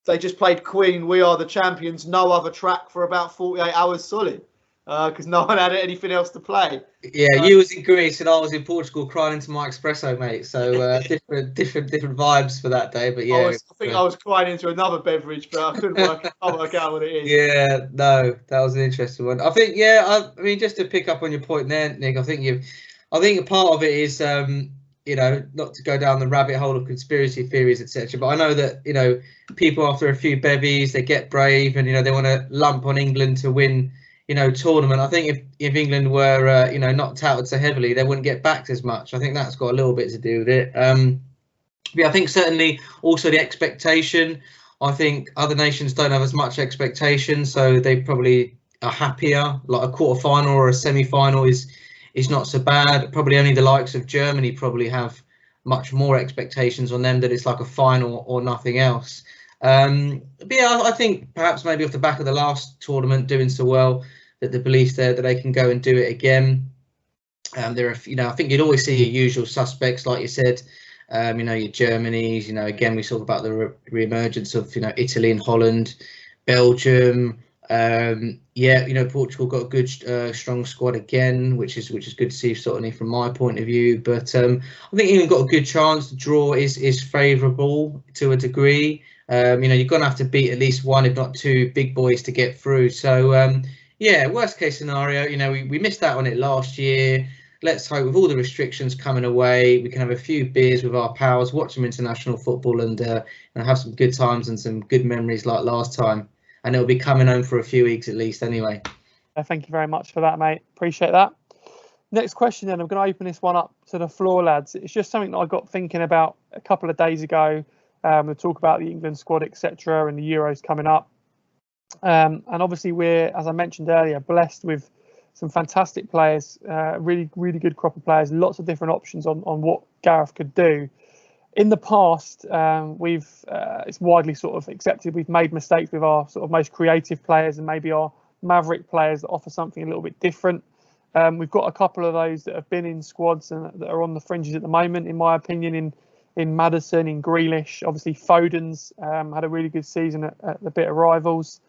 they just played Queen, We Are the Champions, no other track for about 48 hours solid, because no one had anything else to play. Yeah, you was in Greece and I was in Portugal crying into my espresso, mate. So different vibes for that day. But yeah, I was crying into another beverage, but I couldn't work out what it is. Yeah, no, that was an interesting one. I think, I mean, just to pick up on your point there, Nick, I think a part of it is, not to go down the rabbit hole of conspiracy theories, etc. But I know that, people after a few bevies, they get brave and, they want to lump on England to win, tournament. I think if England were, not touted so heavily, they wouldn't get backed as much. I think that's got a little bit to do with it. Yeah, I think certainly also the expectation. I think other nations don't have as much expectation, so they probably are happier. Like a quarter-final or a semi-final is not so bad. Probably only the likes of Germany probably have much more expectations on them, that it's like a final or nothing else. But yeah, I think perhaps maybe off the back of the last tournament doing so well, that the belief there that they can go and do it again. There are, I think you'd always see your usual suspects, like you said. Your Germany's, again, we talk about the re-emergence of, Italy and Holland, Belgium. Portugal got a good, strong squad again, which is good to see, certainly from my point of view. But I think England got a good chance. The draw is favourable to a degree. You're going to have to beat at least one, if not two, big boys to get through. So, worst case scenario, we missed out on it last year. Let's hope with all the restrictions coming away, we can have a few beers with our pals, watch some international football and have some good times and some good memories like last time. And it'll be coming home for a few weeks at least anyway. Thank you very much for that, mate. Appreciate that. Next question then, I'm going to open this one up to the floor, lads. It's just something that I got thinking about a couple of days ago. We'll talk about the England squad, etc., and the Euros coming up. And obviously we're, as I mentioned earlier, blessed with some fantastic players, really, really good crop of players, lots of different options on what Gareth could do. In the past, it's widely sort of accepted we've made mistakes with our sort of most creative players and maybe our maverick players that offer something a little bit different. We've got a couple of those that have been in squads and that are on the fringes at the moment, in my opinion, in Maddison, in Grealish. Obviously, Foden's had a really good season at the bit of rivals.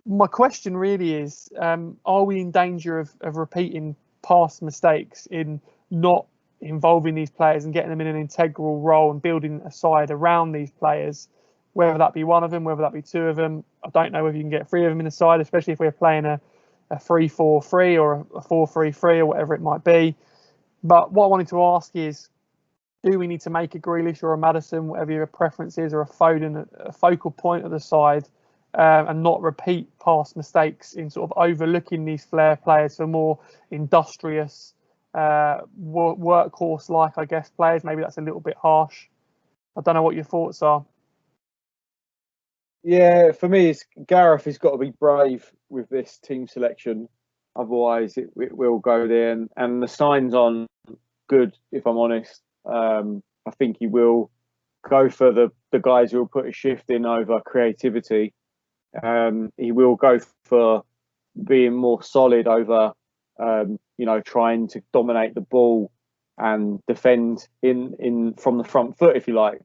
My question really is, are we in danger of repeating past mistakes in not involving these players and getting them in an integral role and building a side around these players whether that be one of them, whether that be two of them. I don't know whether you can get three of them in the side, especially if we're playing a 3-4-3 or a 4-3-3 or whatever it might be. But what I wanted to ask is, do we need to make a Grealish or a Maddison, whatever your preference is, or a Foden, a focal point of the side, and not repeat past mistakes in sort of overlooking these flair players for more industrious, workhorse-like, I guess, players? Maybe that's a little bit harsh. I don't know what your thoughts are. Yeah, for me, Gareth has got to be brave with this team selection. Otherwise, it will go there. And the signs on good, if I'm honest. I think he will go for the guys who will put a shift in over creativity. He will go for being more solid over, trying to dominate the ball and defend in from the front foot, if you like.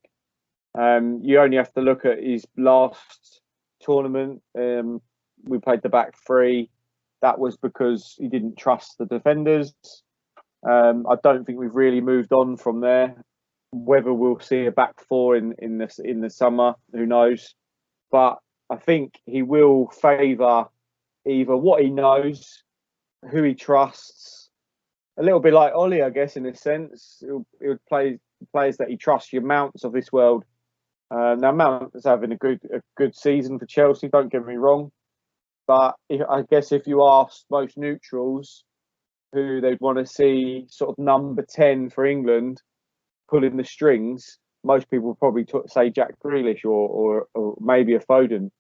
You only have to look at his last tournament. We played the back three. That was because he didn't trust the defenders. I don't think we've really moved on from there. Whether we'll see a back four in the summer, who knows? But I think he will favour either what he knows, who he trusts. A little bit like Ollie, I guess, in a sense. He'll play players that he trusts. Your Mounts of this world. Now Mount is having a good season for Chelsea. Don't get me wrong, but I guess if you ask most neutrals who they'd want to see sort of number 10 for England pulling the strings, most people would probably say Jack Grealish or maybe a Foden.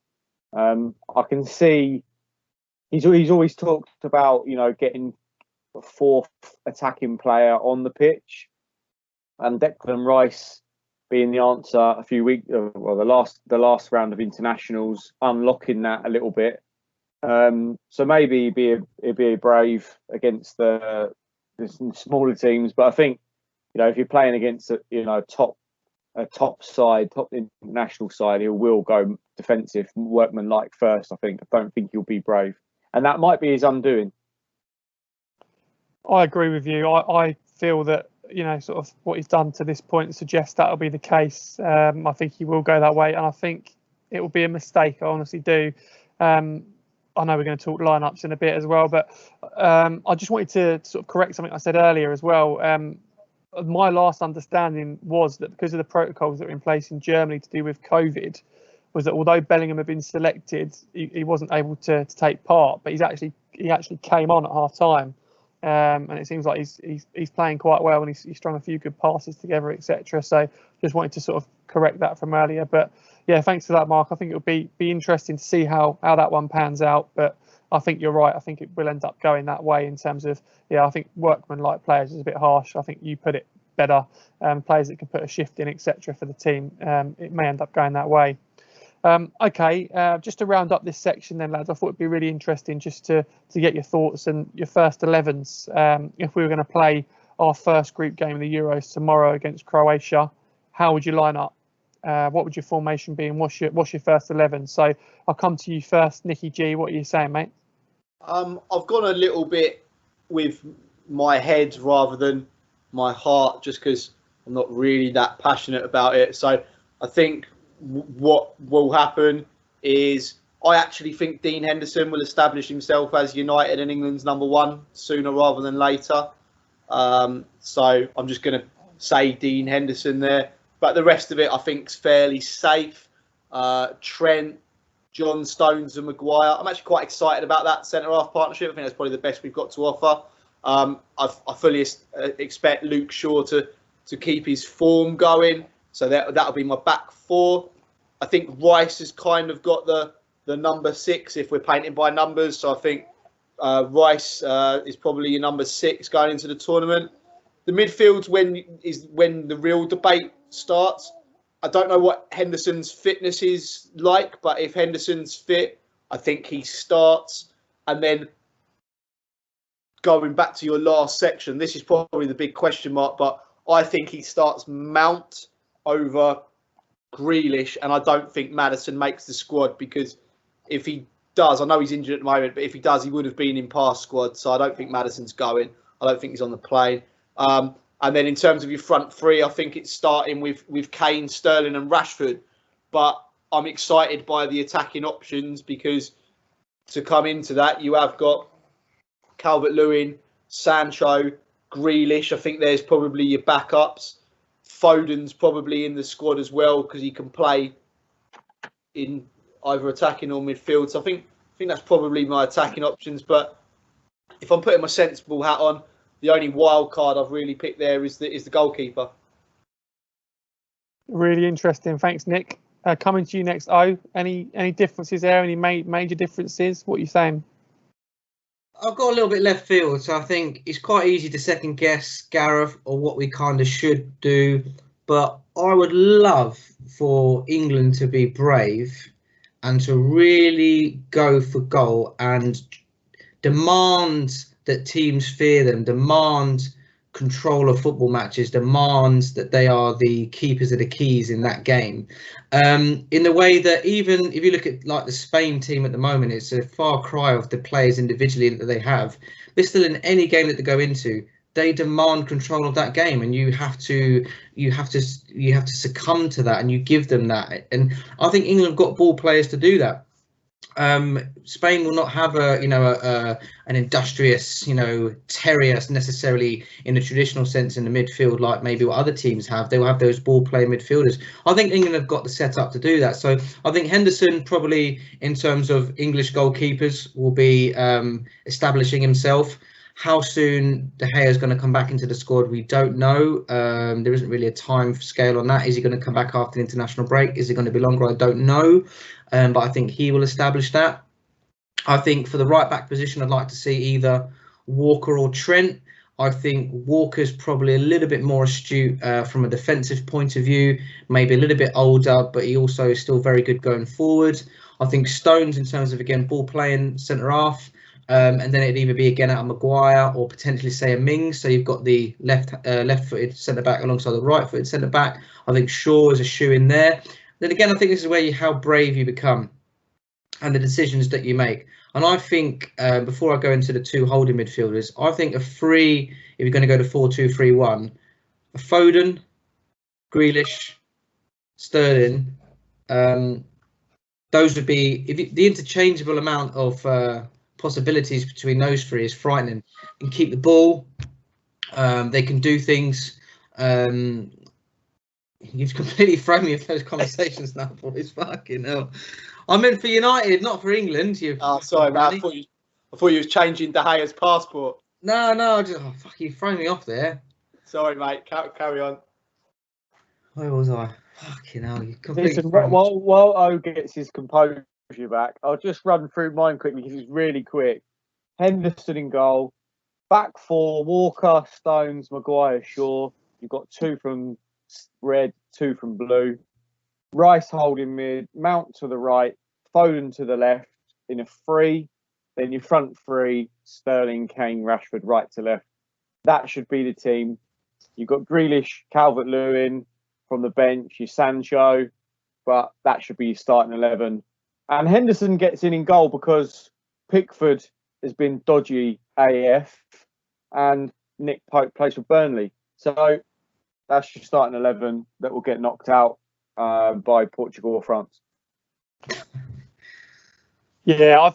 I can see he's always talked about getting a fourth attacking player on the pitch, and Declan Rice being the answer a few weeks, the last round of internationals, unlocking that a little bit. So maybe he'd be brave against the smaller teams, but I think if you're playing against a top international side, he will go defensive, workman-like first. I don't think he'll be brave, and that might be his undoing. I agree with you. I feel that sort of what he's done to this point suggests that'll be the case. I think he will go that way, and I think it will be a mistake. I honestly do. I know we're going to talk lineups in a bit as well, but I just wanted to sort of correct something I said earlier as well. My last understanding was that because of the protocols that were in place in Germany to do with COVID, was that although Bellingham had been selected, he wasn't able to take part, but he actually came on at half time. And it seems like he's playing quite well, and he's strung a few good passes together, etc. So just wanted to sort of correct that from earlier. But yeah, thanks for that, Mark. I think it'll be interesting to see how that one pans out. But I think you're right. I think it will end up going that way in terms of, I think workman-like players is a bit harsh. I think you put it better. Players that can put a shift in, etc. for the team. It may end up going that way. Okay, just to round up this section then, lads, I thought it'd be really interesting just to get your thoughts and your first 11s. If we were going to play our first group game of the Euros tomorrow against Croatia, how would you line up? What would your formation be, and what's your first 11? So I'll come to you first, Nikki G. What are you saying, mate? I've gone a little bit with my head rather than my heart, just because I'm not really that passionate about it. So I think what will happen is I actually think Dean Henderson will establish himself as United and England's number one sooner rather than later. So I'm just going to say Dean Henderson there. But the rest of it I think is fairly safe. Trent, John Stones and Maguire. I'm actually quite excited about that centre-half partnership. I think that's probably the best we've got to offer. I fully expect Luke Shaw to keep his form going. So that'll be my back four. I think Rice has kind of got the number 6 if we're painting by numbers. So I think Rice is probably your number 6 going into the tournament. The midfield's when the real debate starts. I don't know what Henderson's fitness is like, but if Henderson's fit, I think he starts. And then going back to your last section, this is probably the big question mark, but I think he starts Mount over Grealish, and I don't think Maddison makes the squad, because if he does, I know he's injured at the moment, but if he does, he would have been in past squad, so I don't think Maddison's going. I don't think he's on the plane. And then in terms of your front three, I think it's starting with Kane, Sterling and Rashford. But I'm excited by the attacking options, because to come into that, you have got Calvert-Lewin, Sancho, Grealish. I think there's probably your backups. Foden's probably in the squad as well, because he can play in either attacking or midfield. So I think that's probably my attacking options. But if I'm putting my sensible hat on, the only wild card I've really picked there is the goalkeeper. Really interesting. Thanks, Nick. Coming to you next, O. Any differences there? Any major differences? What are you saying? I've got a little bit left field, so I think it's quite easy to second guess Gareth or what we kind of should do. But I would love for England to be brave and to really go for goal and demand that teams fear them, demand control of football matches, demands that they are the keepers of the keys in that game. In the way that, even if you look at like the Spain team at the moment, it's a far cry of the players individually that they have. But still, in any game that they go into, they demand control of that game, and you have to succumb to that, and you give them that. And I think England have got ball players to do that. Spain will not have an industrious, terrier necessarily in the traditional sense in the midfield like maybe what other teams have. They will have those ball playing midfielders. I think England have got the setup to do that. So I think Henderson probably, in terms of English goalkeepers, will be establishing himself. How soon De Gea is going to come back into the squad, we don't know. There isn't really a time scale on that. Is he going to come back after the international break? Is it going to be longer? I don't know. But I think he will establish that. I think for the right back position, I'd like to see either Walker or Trent. I think Walker's probably a little bit more astute from a defensive point of view, maybe a little bit older, but he also is still very good going forward. I think Stones, in terms of, again, ball playing centre half, and then it'd either be again out of Maguire or potentially say a Mings. So you've got the left-footed centre back alongside the right-footed centre back. I think Shaw is a shoe in there. Then again, I think this is where how brave you become and the decisions that you make. And I think, before I go into the two holding midfielders, I think if you're going to go to 4-2-3-1, a Foden, Grealish, Sterling, those would be, the interchangeable amount of possibilities between those three is frightening. They can keep the ball, they can do things. You've completely thrown me off those conversations now, boys. Fucking hell. I meant for United, not for England. Sorry, man. I thought you was changing De Gea's passport. No, fuck, you thrown me off there. Sorry, mate. Carry on. Where was I? Fucking hell, you completely. Listen, while O gets his composure back, I'll just run through mine quickly because it's really quick. Henderson in goal, back four: Walker, Stones, Maguire, Shaw. You've got two from red, two from blue. Rice holding mid, Mount to the right, Foden to the left in a three. Then your front three: Sterling, Kane, Rashford, right to left. That should be the team. You've got Grealish, Calvert-Lewin from the bench, your Sancho, but that should be your starting 11. And Henderson gets in goal because Pickford has been dodgy AF and Nick Pope plays for Burnley. So that's your starting 11 that will get knocked out by Portugal or France. Yeah,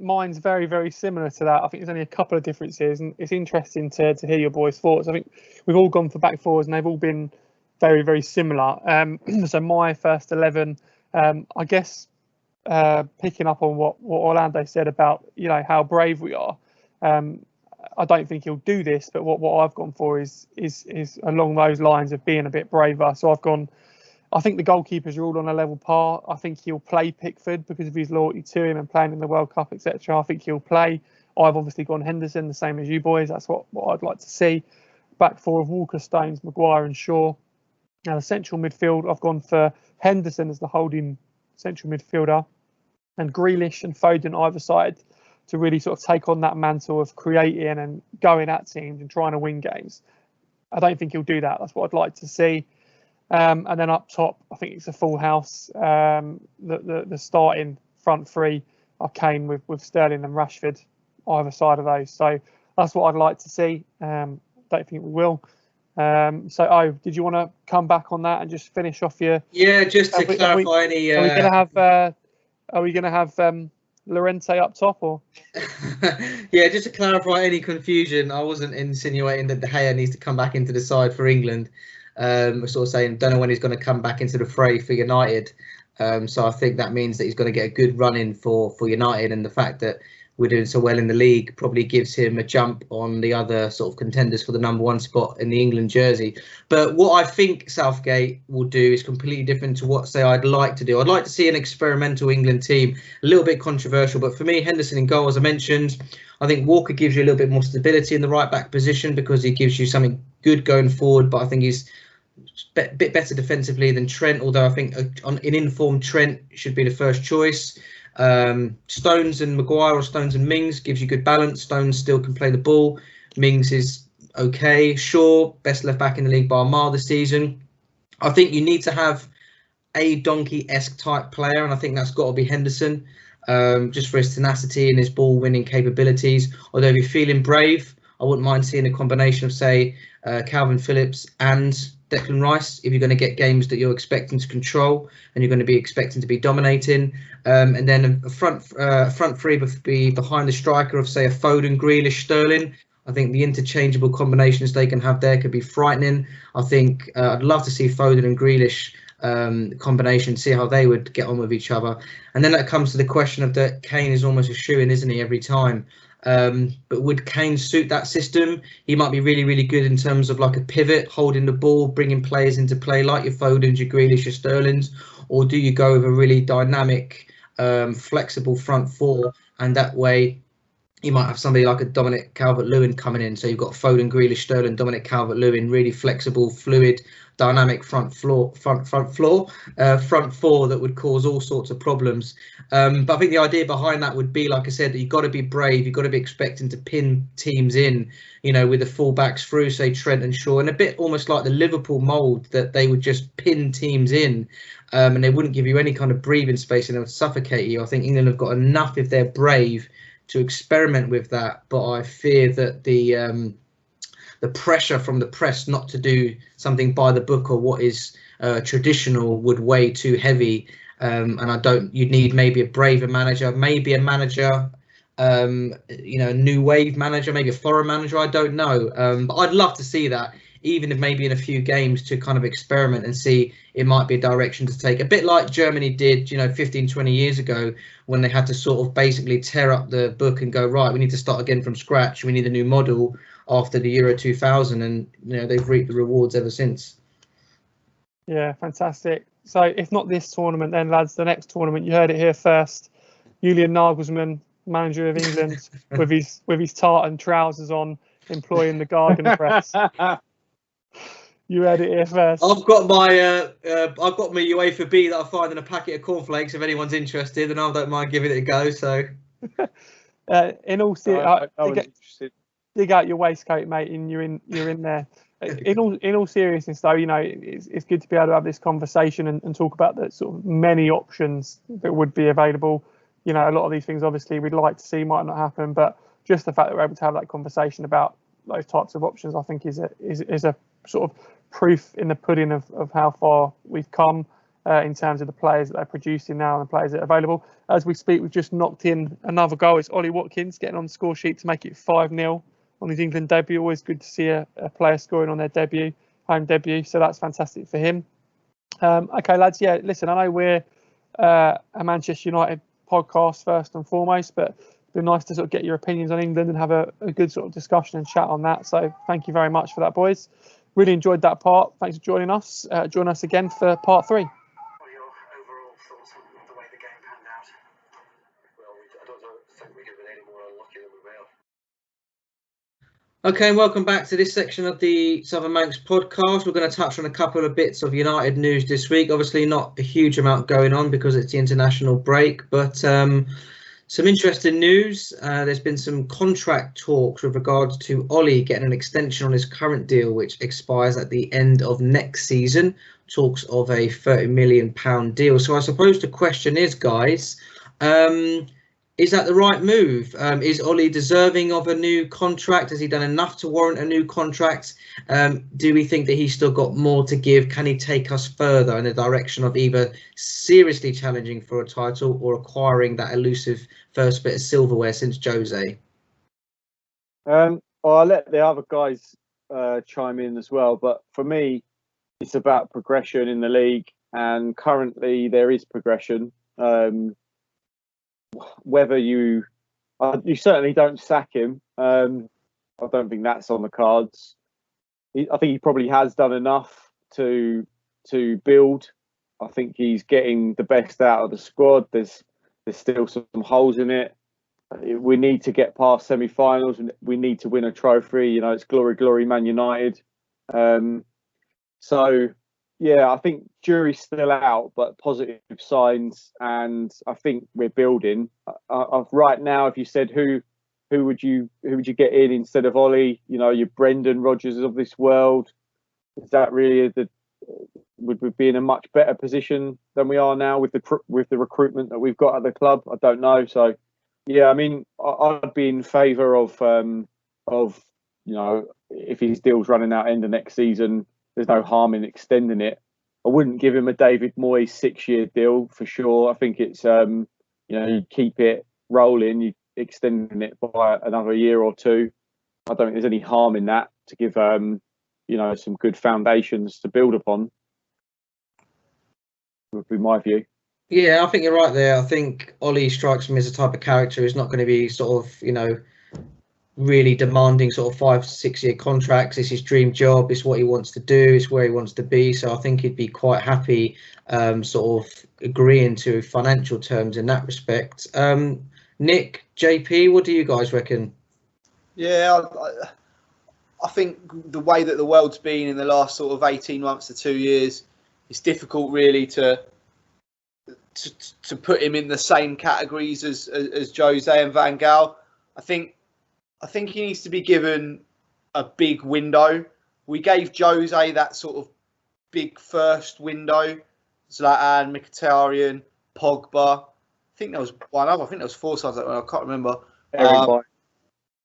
mine's very, very similar to that. I think there's only a couple of differences, and it's interesting to hear your boys' thoughts. I think we've all gone for back fours, and they've all been very, very similar. So my first 11, I guess, picking up on what Orlando said about how brave we are. I don't think he'll do this, but what I've gone for is along those lines of being a bit braver. So I think the goalkeepers are all on a level par. I think he'll play Pickford because of his loyalty to him and playing in the World Cup, etc. I think he'll play. I've obviously gone Henderson, the same as you boys. That's what I'd like to see. Back four of Walker, Stones, Maguire and Shaw. Now the central midfield, I've gone for Henderson as the holding central midfielder and Grealish and Foden either side to really sort of take on that mantle of creating and going at teams and trying to win games. I don't think he'll do that. That's what I'd like to see. And then up top, I think it's a full house. The starting front three are Kane with Sterling and Rashford either side of those. So that's what I'd like to see. Don't think we will. So, did you want to come back on that and just finish off your? Yeah, just to clarify any. Are we going to have Llorente up top or? Yeah, just to clarify any confusion, I wasn't insinuating that De Gea needs to come back into the side for England. We're sort of saying don't know when he's going to come back into the fray for United. So I think that means that he's going to get a good run in for United, and the fact that we're doing so well in the league probably gives him a jump on the other sort of contenders for the #1 spot in the England jersey. But what I think Southgate will do is completely different to what, say, I'd like to do. I'd like to see an experimental England team, a little bit controversial, but for me, Henderson in goal, as I mentioned. I think Walker gives you a little bit more stability in the right back position because he gives you something good going forward, but I think he's a bit better defensively than Trent, although I think an informed Trent should be the first choice. Stones and Maguire or Stones and Mings gives you good balance. Stones still can play the ball. Mings is okay. Shaw, best left back in the league by a mile this season. I think you need to have a Donkey-esque type player, and I think that's got to be Henderson, just for his tenacity and his ball-winning capabilities. Although if you're feeling brave, I wouldn't mind seeing a combination of, say, Calvin Phillips and Declan Rice, if you're going to get games that you're expecting to control and you're going to be expecting to be dominating, and then a front three be behind the striker of, say, a Foden, Grealish, Sterling. I think the interchangeable combinations they can have there could be frightening. I think I'd love to see Foden and Grealish combination, see how they would get on with each other. And then that comes to the question of that Kane is almost a shoo-in, isn't he, every time? But would Kane suit that system? He might be really, really good in terms of like a pivot, holding the ball, bringing players into play like your Fodens, your Grealish, your Sterlings, or do you go with a really dynamic, flexible front four, and that way you might have somebody like a Dominic Calvert-Lewin coming in. So you've got Foden, Grealish, Sterling, Dominic Calvert-Lewin, really flexible, fluid, dynamic front four that would cause all sorts of problems. But I think the idea behind that would be, like I said, that you've got to be brave. You've got to be expecting to pin teams in, with the fullbacks through, say, Trent and Shaw, and a bit almost like the Liverpool mould, that they would just pin teams in, and they wouldn't give you any kind of breathing space and they would suffocate you. I think England have got enough, if they're brave, to experiment with that, but I fear that the pressure from the press not to do something by the book or what is traditional would weigh too heavy, and you'd need maybe a braver manager, maybe a manager, a new wave manager, maybe a foreign manager, I don't know, but I'd love to see that, even if maybe in a few games, to kind of experiment and see it might be a direction to take, a bit like Germany did 15, 20 years ago, when they had to sort of basically tear up the book and go, right, we need to start again from scratch, we need a new model after the Euro 2000, and they've reaped the rewards ever since. Yeah, fantastic. So if not this tournament, then lads, the next tournament, you heard it here first. Julian Nagelsmann, manager of England, with his tartan trousers on, employing the Gargan press. You heard it here first. I've got my UEFA B that I find in a packet of cornflakes if anyone's interested, and I don't mind giving it a go. So, in all seriousness, dig out your waistcoat, mate, and you're in there. In all seriousness, though, it's good to be able to have this conversation and talk about the sort of many options that would be available. A lot of these things, obviously, we'd like to see might not happen, but just the fact that we're able to have that conversation about those types of options, I think, is a sort of proof in the pudding of how far we've come in terms of the players that they're producing now and the players that are available. As we speak, we've just knocked in another goal. It's Ollie Watkins getting on the score sheet to make it 5-0 on his England debut. Always good to see a player scoring on their home debut. So that's fantastic for him. Okay, lads. Yeah, listen, I know we're a Manchester United podcast first and foremost, but it'd be nice to sort of get your opinions on England and have a good sort of discussion and chat on that. So thank you very much for that, boys. Really enjoyed that part. Thanks for joining us. Join us again for part 3. What are your overall thoughts on the way the game panned out? Well, I don't think we could have been any more unlucky than we were. Okay, welcome back to this section of the Southern Manx podcast. We're going to touch on a couple of bits of United news this week. Obviously not a huge amount going on because it's the international break, but some interesting news. There's been some contract talks with regards to Ollie getting an extension on his current deal, which expires at the end of next season. Talks of a £30 million deal. So I suppose the question is, guys, Is that the right move? Is Ollie deserving of a new contract? Has he done enough to warrant a new contract? Do we think that he's still got more to give? Can he take us further in the direction of either seriously challenging for a title or acquiring that elusive first bit of silverware since Jose? Well, I'll let the other guys chime in as well. But for me, it's about progression in the league. And currently there is progression. Whether you certainly don't sack him. I don't think that's on the cards. I think he probably has done enough to build. I think he's getting the best out of the squad. There's still some holes in it. We need to get past semi-finals, and we need to win a trophy. You know, it's glory, glory, Man United. So yeah, I think jury's still out, but positive signs, and I think we're building. Right now, if you said who would you get in instead of Ollie, you know, your Brendan Rodgers of this world, is that really would we be in a much better position than we are now with the recruitment that we've got at the club? I don't know. So yeah, I mean, I'd be in favour of you know, if his deal's running out end of next season, there's no harm in extending it. I wouldn't give him a David Moyes 6-year deal for sure. I think it's you know, you keep it rolling, you extending it by another year or two. I don't think there's any harm in that to give you know, some good foundations to build upon. Would be my view. Yeah, I think you're right there. I think Ollie strikes me as a type of character who's not going to be sort of, you know, really demanding sort of 5-6 year contracts. It's his dream job. It's what he wants to do. It's where he wants to be. So I think he'd be quite happy sort of agreeing to financial terms in that respect. Nick, JP, what do you guys reckon? Yeah, I think the way that the world's been in the last sort of 18 months to 2 years, it's difficult really to put him in the same categories as Jose and Van Gaal. I think he needs to be given a big window. We gave Jose that sort of big first window. Zlatan, Mkhitaryan, Pogba. I think there was one other. I think there was 4 signs. I can't remember. Eric Bailly.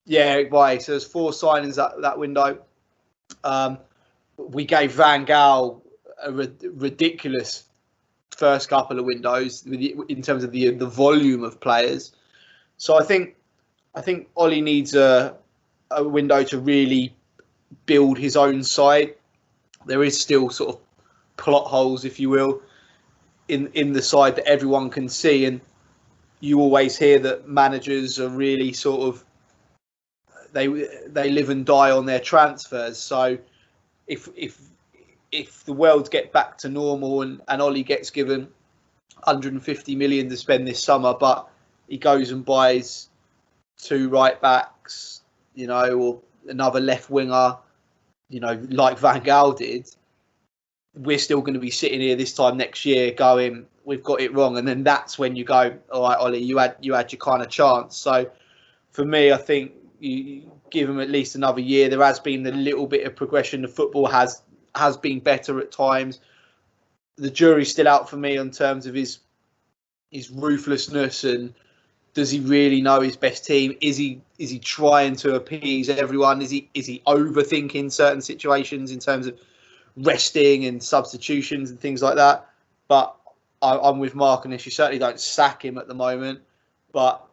Yeah, Eric Bailly. So there's 4 signings that window. We gave Van Gaal a ridiculous first couple of windows in terms of the volume of players. So I think Ollie needs a window to really build his own side. There is still sort of plot holes, if you will, in the side that everyone can see. And you always hear that managers are really sort of they live and die on their transfers. So if the world get back to normal and Ollie gets given 150 million to spend this summer, but he goes and buys 2 right backs, you know, or another left winger, you know, like Van Gaal did, we're still going to be sitting here this time next year going, we've got it wrong. And then that's when you go, all right, Ollie, you had your kind of chance. So for me, I think you give him at least another year. There has been a little bit of progression. The football has been better at times. The jury's still out for me in terms of his ruthlessness, and does he really know his best team? Is he trying to appease everyone? Is he overthinking certain situations in terms of resting and substitutions and things like that? But I'm with Mark on this. You certainly don't sack him at the moment. But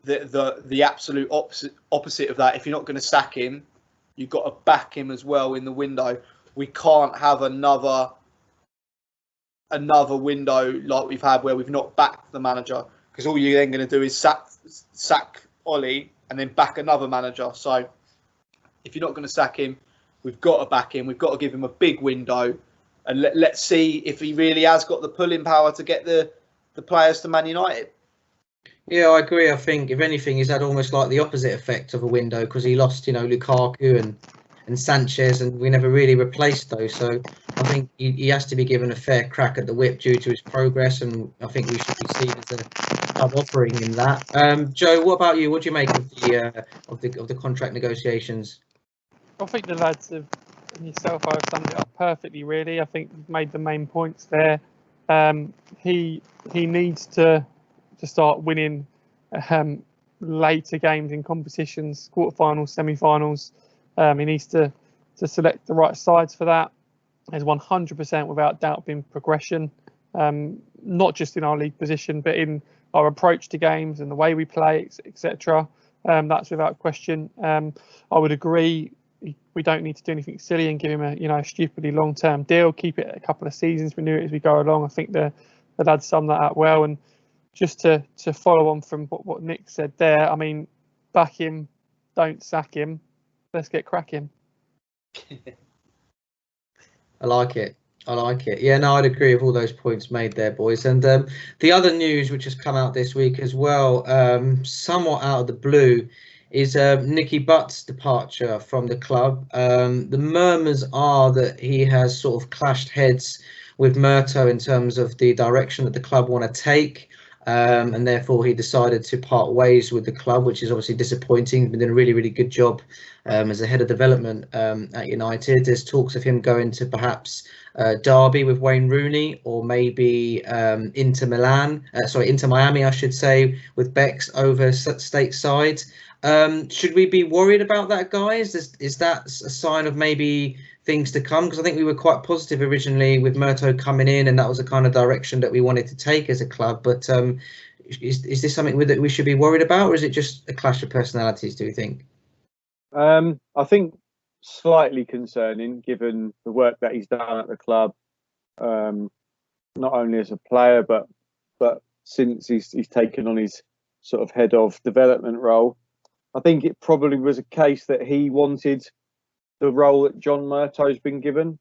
the absolute opposite of that, if you're not going to sack him, you've got to back him as well in the window. We can't have another window like we've had where we've not backed the manager, because all you're then going to do is sack Ollie and then back another manager. So if you're not going to sack him, we've got to back him. We've got to give him a big window, and let's see if he really has got the pulling power to get the players to Man United. Yeah, I agree. I think if anything, he's had almost like the opposite effect of a window, because he lost, you know, Lukaku and Sanchez, and we never really replaced those. So I think he has to be given a fair crack at the whip due to his progress, and I think we should be seen as a club offering him that. Joe, what about you? What do you make of the contract negotiations? I think the lads have, and yourself, I've summed it up perfectly. Really, I think you've made the main points there. He needs to start winning later games in competitions, quarterfinals, semi-finals. He needs to select the right sides for that. There's 100% without doubt been progression, not just in our league position, but in our approach to games and the way we play, etc. That's without question. I would agree. We don't need to do anything silly and give him a stupidly long-term deal. Keep it a couple of seasons, renew it as we go along. I think the lads sum that out well. And just to follow on from what Nick said there, I mean, back him, don't sack him. Let's get cracking. I like it. Yeah, no, I'd agree with all those points made there, boys. And the other news which has come out this week as well, somewhat out of the blue, is Nicky Butt's departure from the club. The murmurs are that he has sort of clashed heads with Murto in terms of the direction that the club want to take. And therefore he decided to part ways with the club, which is obviously disappointing. He's been doing a really, really good job as a head of development at United. There's talks of him going to perhaps Derby with Wayne Rooney, or maybe Inter Miami, I should say, with Bex over stateside. Should we be worried about that, guys? Is that a sign of maybe things to come? Because I think we were quite positive originally with Murto coming in, and that was the kind of direction that we wanted to take as a club. But is this something that we should be worried about, or is it just a clash of personalities, do you think? I think slightly concerning, given the work that he's done at the club, not only as a player, but since he's taken on his sort of head of development role. I think it probably was a case that he wanted the role that John Murto's been given,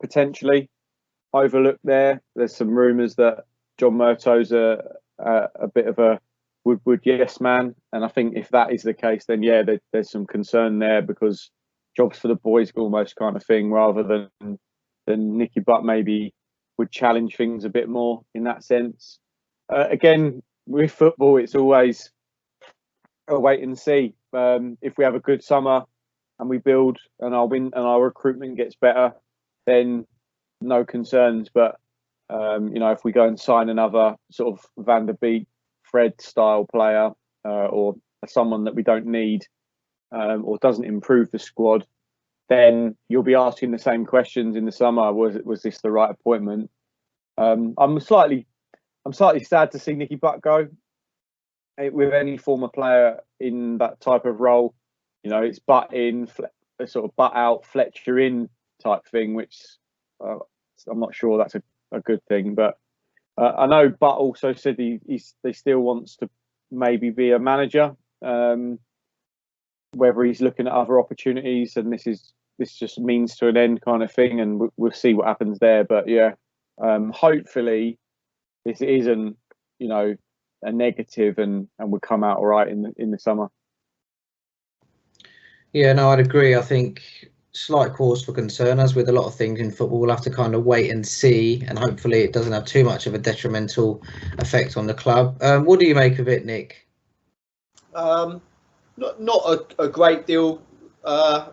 potentially overlooked there. There's some rumours that John Murto's a bit of a would yes man, and I think if that is the case, then yeah, there's some concern there, because jobs for the boys almost kind of thing, rather than Nicky Butt maybe would challenge things a bit more in that sense. Again, with football, it's always a wait and see. If we have a good summer and we build and our recruitment gets better, then no concerns. But if we go and sign another sort of Van der Beek, Fred style player, or someone that we don't need, or doesn't improve the squad, then you'll be asking the same questions in the summer. Was this the right appointment? I'm slightly sad to see Nicky Butt go. With any former player in that type of role, it's butt in, sort of butt out, Fletcher in type thing, which I'm not sure that's a good thing. But I know Butt also said he still wants to maybe be a manager, whether he's looking at other opportunities, and this just means to an end kind of thing, and we'll see what happens there. But yeah, hopefully this isn't a negative, and will come out all right in the summer. Yeah, no, I'd agree. I think slight cause for concern, as with a lot of things in football. We'll have to kind of wait and see, and hopefully it doesn't have too much of a detrimental effect on the club. What do you make of it, Nick? Not a great deal,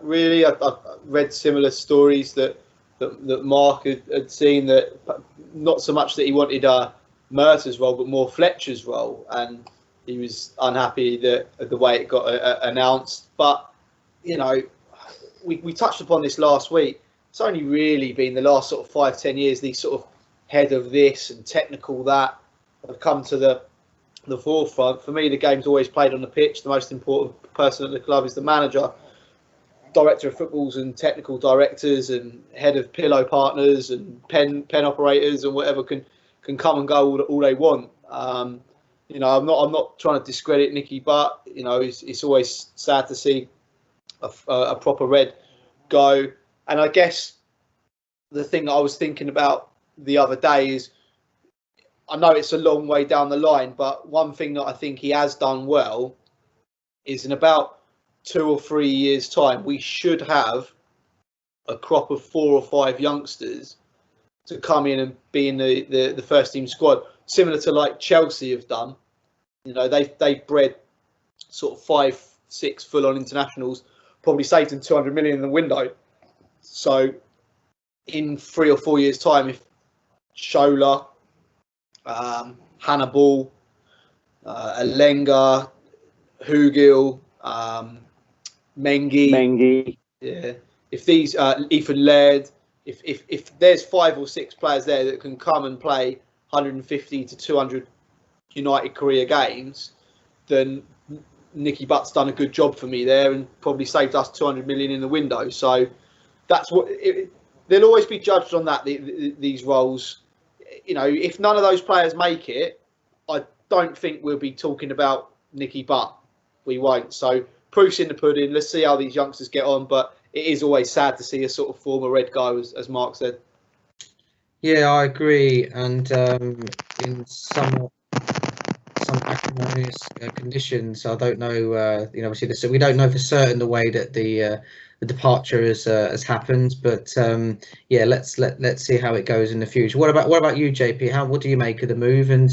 really. I've read similar stories that Mark had seen, that not so much that he wanted Murto's role, but more Fletcher's role, and he was unhappy that the way it got announced. But we touched upon this last week. It's only really been the last sort of 5-10 years these sort of head of this and technical that have come to the forefront. For me, the game's always played on the pitch. The most important person at the club is the manager, director of footballs, and technical directors, and head of pillow partners, and pen operators, and whatever can come and go all they want. I'm not trying to discredit Nicky Butt. It's always sad to see a proper red go. And I guess the thing that I was thinking about the other day is, I know it's a long way down the line, but one thing that I think he has done well is, in about 2 or 3 years' time, we should have a crop of 4 or 5 youngsters to come in and be in the first team squad, similar to like Chelsea have done. They've bred sort of 5-6 full-on internationals, probably saved them 200 million in the window. So in 3 or 4 years' time, if Shola, Hannibal, Alenga, Hugil, Mengi. Yeah. If these Ethan Laird, if there's 5 or 6 players there that can come and play 150 to 200 United career games, then Nicky Butt's done a good job for me there and probably saved us 200 million in the window. So that's what they'll always be judged on that. These roles, you know, if none of those players make it, I don't think we'll be talking about Nicky Butt. We won't. So proof's in the pudding. Let's see how these youngsters get on. But it is always sad to see a sort of former red guy, as Mark said. Yeah, I agree. And in some acrimonious conditions, I don't know. You know, obviously, we don't know for certain the way that the departure has happened. But yeah, let's see how it goes in the future. What about you, JP? What do you make of the move? And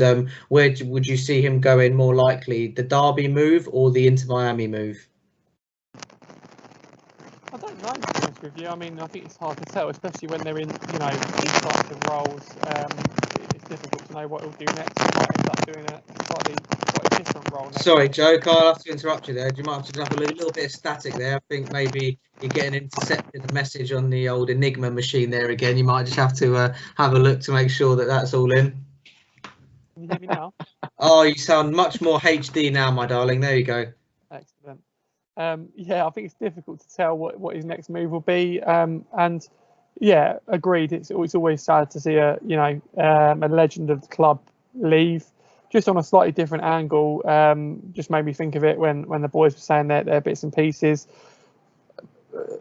where would you see him going more likely, the Derby move or the Inter Miami move? I don't know, to be honest with you. I mean, I think it's hard to tell, especially when they're in, you know, these types of roles. It's difficult to know what he'll do next. He might end up doing a slightly different role next. Sorry, Joe, I'll have to interrupt you there. You might have to have a little bit of static there. I think maybe you're getting intercepted a message on the old Enigma machine there again. You might just have to have a look to make sure that that's all in. Can you hear me now? Oh, you sound much more HD now, my darling. There you go. Excellent. Yeah, I think it's difficult to tell what his next move will be. And yeah, agreed. It's always sad to see a legend of the club leave. Just on a slightly different angle, just made me think of it when the boys were saying their bits and pieces.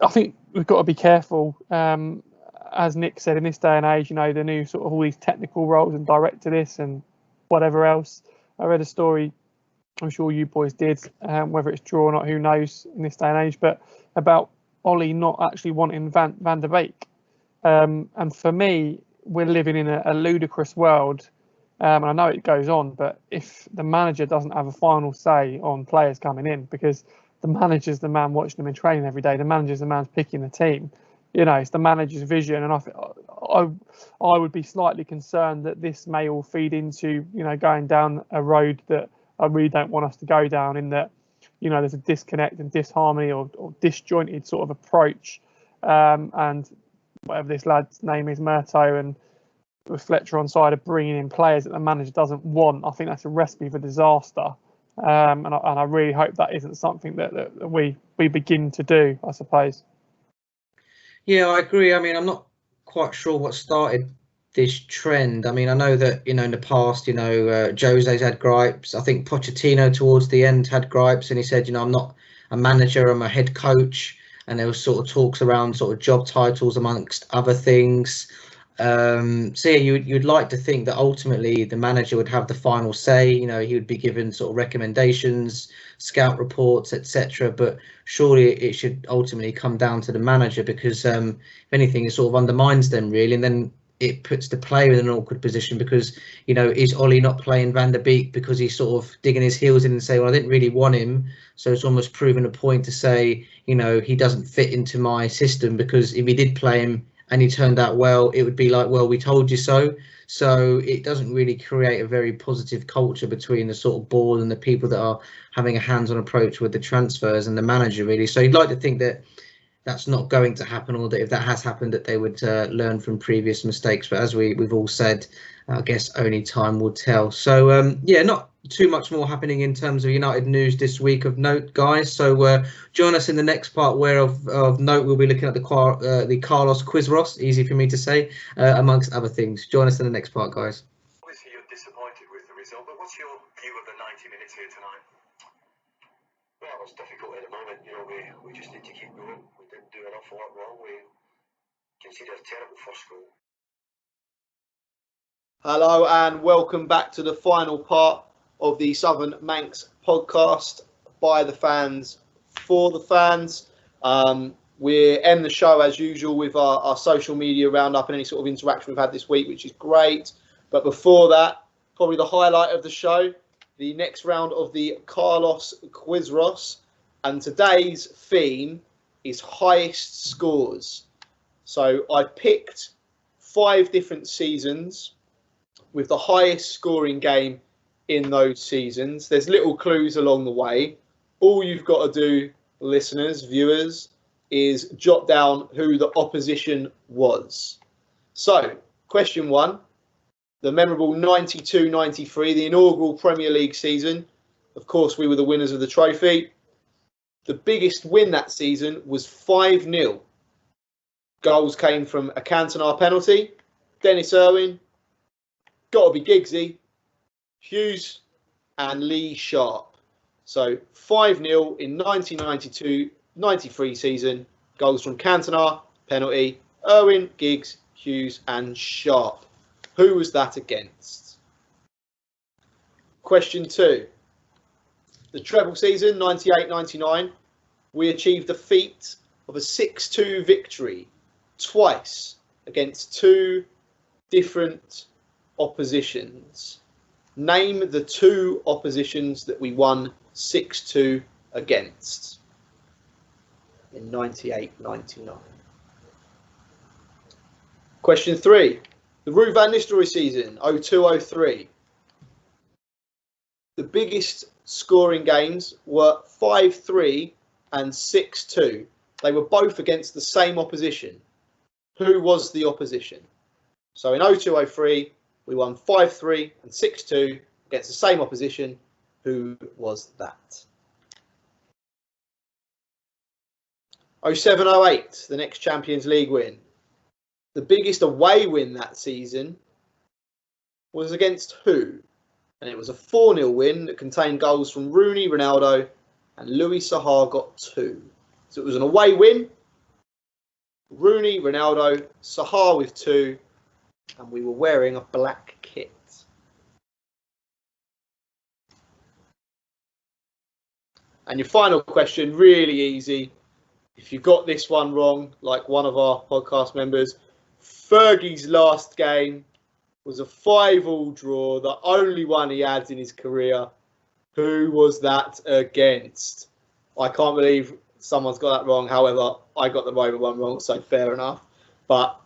I think we've got to be careful. As Nick said, in this day and age, you know, the new sort of all these technical roles and director this and whatever else. I read a story, I'm sure you boys did, whether it's true or not, who knows in this day and age, but about Ollie not actually wanting Van der Beek. And for me, we're living in a ludicrous world. And I know it goes on, but if the manager doesn't have a final say on players coming in, because the manager's the man watching them in training every day, the manager's the man picking the team, you know, it's the manager's vision. And I would be slightly concerned that this may all feed into, you know, going down a road that I really don't want us to go down, in that, you know, there's a disconnect and disharmony or disjointed sort of approach. And whatever this lad's name is, Murto, and with Fletcher on side of bringing in players that the manager doesn't want, I think that's a recipe for disaster. And I really hope that isn't something that we begin to do, I suppose. Yeah, I agree. I mean, I'm not quite sure what started this trend. I mean, I know that, you know, in the past, you know, Jose's had gripes. I think Pochettino towards the end had gripes, and he said, you know, I'm not a manager, I'm a head coach. And there was sort of talks around sort of job titles amongst other things. So yeah, you'd like to think that ultimately the manager would have the final say. You know, he would be given sort of recommendations, scout reports, etc. But surely it should ultimately come down to the manager, because if anything, it sort of undermines them really, and then it puts the player in an awkward position, because, you know, is Ollie not playing Van der Beek because he's sort of digging his heels in and saying, well, I didn't really want him, so it's almost proven a point to say, you know, he doesn't fit into my system, because if he did play him and he turned out well, it would be like, well, we told you so. So it doesn't really create a very positive culture between the sort of board and the people that are having a hands-on approach with the transfers and the manager, really. So you'd like to think that that's not going to happen, or that if that has happened, that they would learn from previous mistakes. But as we've all said, I guess only time will tell. So yeah, not too much more happening in terms of United news this week of note, guys. So join us in the next part, where of note we'll be looking at the Carlos Quizros, easy for me to say, amongst other things. Join us in the next part, guys. Obviously, you're disappointed with the result, but what's your view of the 90 minutes here tonight? Well, it's difficult at the moment. You know, we just need to keep going. We didn't do an awful lot wrong. We conceded a terrible first goal. Hello and welcome back to the final part of the Southern Manx podcast, by the fans, for the fans. We end the show as usual with our social media roundup and any sort of interaction we've had this week, which is great. But before that, probably the highlight of the show, the next round of the Carlos Quizros, and today's theme is highest scores. So I picked 5 different seasons with the highest scoring game in those seasons. There's little clues along the way. All you've got to do, listeners, viewers, is jot down who the opposition was. So, question 1, the memorable 92-93, the inaugural Premier League season. Of course, we were the winners of the trophy. The biggest win that season was 5-0. Goals came from a Cantona penalty, Dennis Irwin, got to be Giggsy, Hughes and Lee Sharp. So 5-0 in 1992-93 season. Goals from Cantona, penalty, Irwin, Giggs, Hughes and Sharp. Who was that against? Question 2. The treble season, 98-99, we achieved the feat of a 6-2 victory twice against 2 different oppositions. Name the 2 oppositions that we won 6-2 against in 98-99. Question 3. The Ruud van Nistelrooy season, 02-03. The biggest scoring games were 5-3 and 6-2. They were both against the same opposition. Who was the opposition? So in 02-03, we won 5-3 and 6-2 against the same opposition. Who was that? 07-08, the next Champions League win. The biggest away win that season was against who? And it was a 4-0 win that contained goals from Rooney, Ronaldo and Louis Saha got 2. So it was an away win. Rooney, Ronaldo, Saha with 2. And we were wearing a black kit. And your final question, really easy. If you got this one wrong, like one of our podcast members, Fergie's last game was a 5-5 draw, the only one he had in his career. Who was that against? I can't believe someone's got that wrong. However, I got the Rover one wrong, so fair enough. But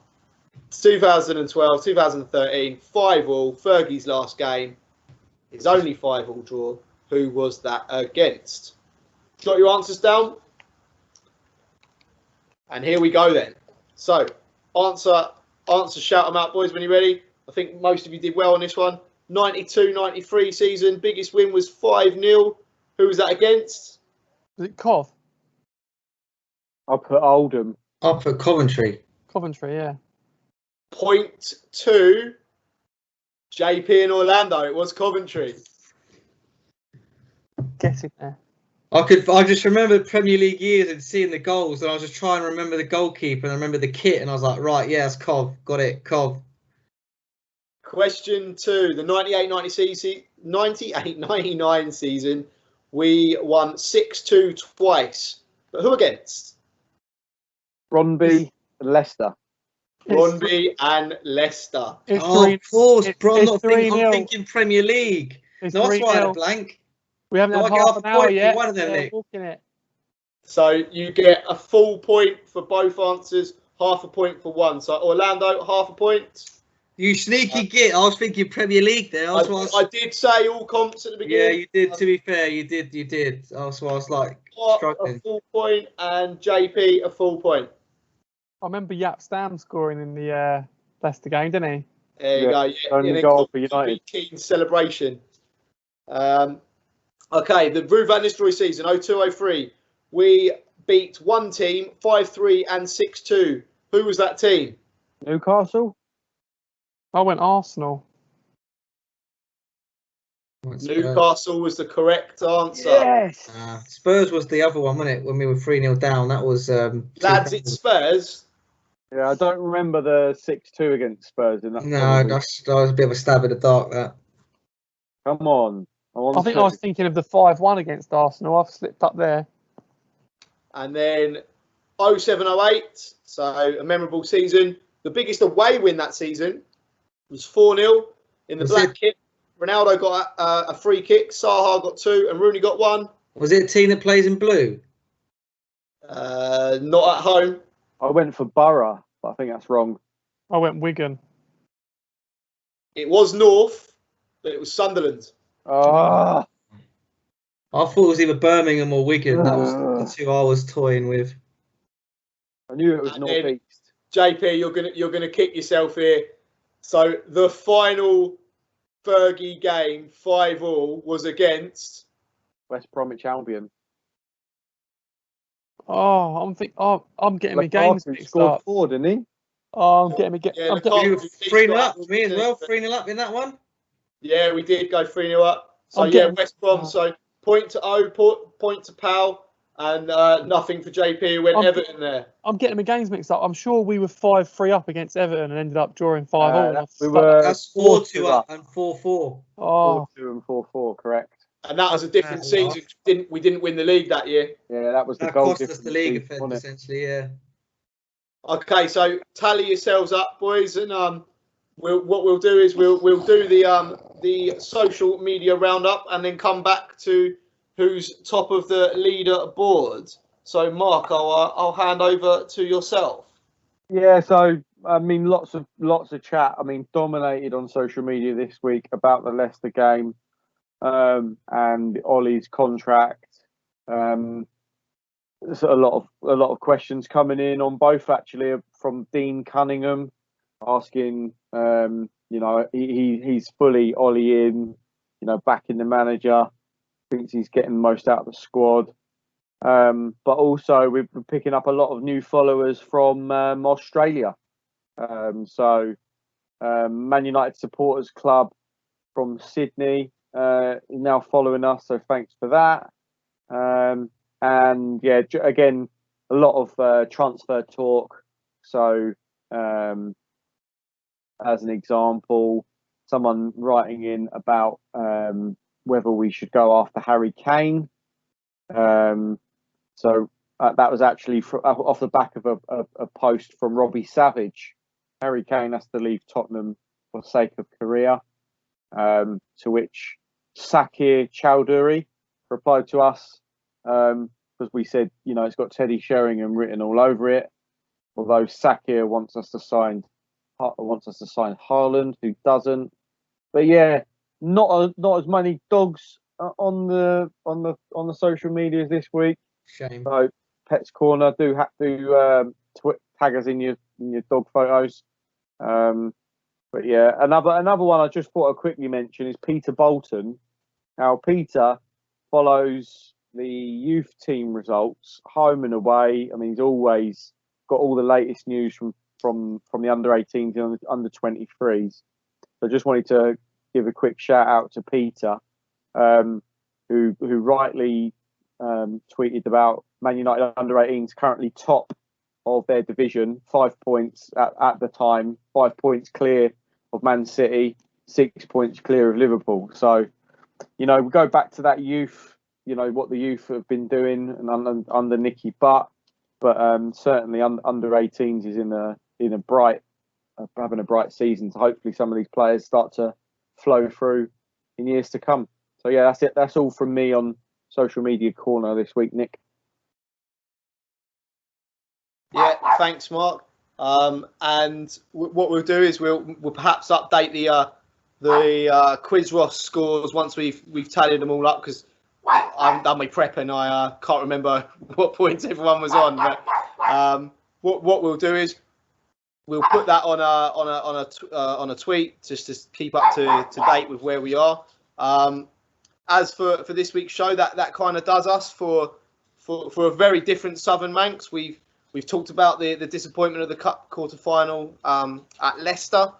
2012, 2013, 5-5, Fergie's last game, his only 5-5 draw. Who was that against? Got your answers down? And here we go then. So, answer, shout them out, boys, when you're ready. I think most of you did well on this one. 92-93 season, biggest win was 5-0. Who was that against? Was it Cov? I'll put Oldham. I'll put Coventry. Coventry, yeah. Point 2, JP and Orlando. It was Coventry. Get it there. I just remember Premier League years and seeing the goals, and I was just trying to remember the goalkeeper and I remember the kit, and I was like, right, yeah, it's Cov. Got it, Cov. Question 2, the 98-99 season, we won 6-2 twice. But who against? Ronby and Leicester. Ronby and Leicester. Oh, of course, bro. I'm thinking Premier League. It's No, that's why I had a 3-0. blank. We haven't No, had I get half half an a hour point yet. for one of them, Nick. Walking it. So you get a full point for both answers, half a point for one. So Orlando, half a point. You sneaky git. I was thinking Premier League there. I did say all comps at the beginning. Yeah, you did. To be fair, you did. That's why I was like A struggling. full point and JP a full point. I remember Yap Stam scoring in the Leicester game, didn't he? There you go. Yeah, only goal for United. Keen celebration. Okay, the Ruud van Nistelrooy season, 02-03. We beat one team, 5-3 and 6-2. Who was that team? Newcastle. I went Arsenal. Newcastle was the correct answer. Yes. Spurs was the other one, wasn't it? When we were 3-0 down, that was. Lads, it's Spurs. Yeah, I don't remember the 6-2 against Spurs in that. No, that was a bit of a stab in the dark. That. Come on. I think I was thinking of the 5-1 against Arsenal. I've slipped up there. And then 07-08, so a memorable season. The biggest away win that season was 4-0 in the black kit. Ronaldo got a free kick, Saha got 2, and Rooney got 1. Was it a team that plays in blue? Not at home. I went for Borough, but I think that's wrong. I went Wigan. It was North, but it was Sunderland. Ah, I thought it was either Birmingham or Wigan. That was the two I was toying with. I knew it was And then- Northeast. JP, you're gonna kick yourself here. So the final Fergie game, 5-5, was against. West Bromwich Albion. I'm getting my games Lukaku mixed scored up. 4, didn't he? I'm getting me. Yeah, I'm Lukaku- getting, You were He's 3-0 got- up with me as well. 3-0 up in that one. Yeah, we did go 3-0 up. So I'm yeah, getting- West Brom. So point to O, point to Pal, and nothing for JP, who went I'm- Everton there. I'm getting my games mixed up. I'm sure we were 5-3 up against Everton and ended up drawing 5-5. We were That's 4-2 4-2 up and 4-4. 4-2 and 4-4, correct. And that was a different That's a season. We didn't win the league that year. Yeah, that was the That goal cost us difference the league season, effect, wasn't it? essentially, yeah. Okay, so tally yourselves up, boys, and what we'll do is we'll do the social media roundup and then come back to who's top of the leader board. So Mark, I'll hand over to yourself. Yeah, so I mean, lots of chat. I mean, dominated on social media this week about the Leicester game and Ollie's contract. There's a lot of questions coming in on both, actually, from Dean Cunningham asking, he's fully Ollie in, backing the manager, thinks he's getting the most out of the squad. But also we're picking up a lot of new followers from Australia. So Man United Supporters Club from Sydney is now following us, so thanks for that. And yeah, again, a lot of transfer talk. So as an example, someone writing in about whether we should go after Harry Kane. So that was actually off the back of a post from Robbie Savage. Harry Kane has to leave Tottenham for the sake of career. To which Sakir Chowdhury replied to us because we said, it's got Teddy Sheringham written all over it. Although Sakir wants us to sign Haaland, who doesn't. But yeah, not as many dogs on the social medias this week. Shame. So Pets Corner do have to tag us in your dog photos. But yeah, another one I just thought I'd quickly mention is Peter Bolton. Now Peter follows the youth team results home and away. I mean, he's always got all the latest news from the under 18s and under 23s. So I just wanted to give a quick shout out to Peter, who rightly tweeted about Man United under 18s currently top of their division, 5 points at the time, 5 points clear of Man City, 6 points clear of Liverpool. So, we go back to that youth, what the youth have been doing and under Nikki but certainly under 18s is in a bright, having a bright season. So hopefully some of these players start to flow through in years to come. So yeah, that's it. That's all from me on social media corner this week, Nick. Yeah, thanks, Mark. And what we'll do is we'll perhaps update the Quiz Ross scores once we've tallied them all up, because I haven't done my prep and I can't remember what points everyone was on. But what we'll do is we'll put that on a tweet just to keep up to date with where we are. As for this week's show, that kind of does us for a very different Southern Manx. We've talked about the disappointment of the Cup quarter-final at Leicester.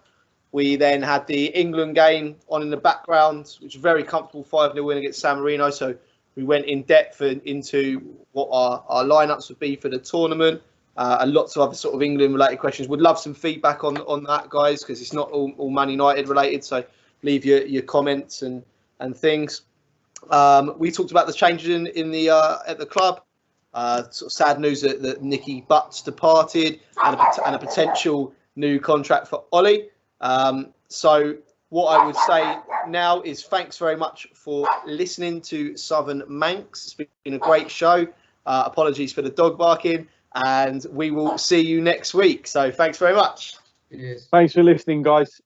We then had the England game on in the background, which was a very comfortable 5-0 win against San Marino. So we went in depth into what our lineups would be for the tournament, and lots of other sort of England-related questions. Would love some feedback on that, guys, because it's not all Man United related. So leave your comments and things. We talked about the changes in the at the club. Sort of sad news that Nikki Butts departed and a potential new contract for Ollie. So what I would say now is thanks very much for listening to Southern Manx. It's been a great show. Apologies for the dog barking, and we will see you next week. So thanks very much. Yes. Thanks for listening, guys.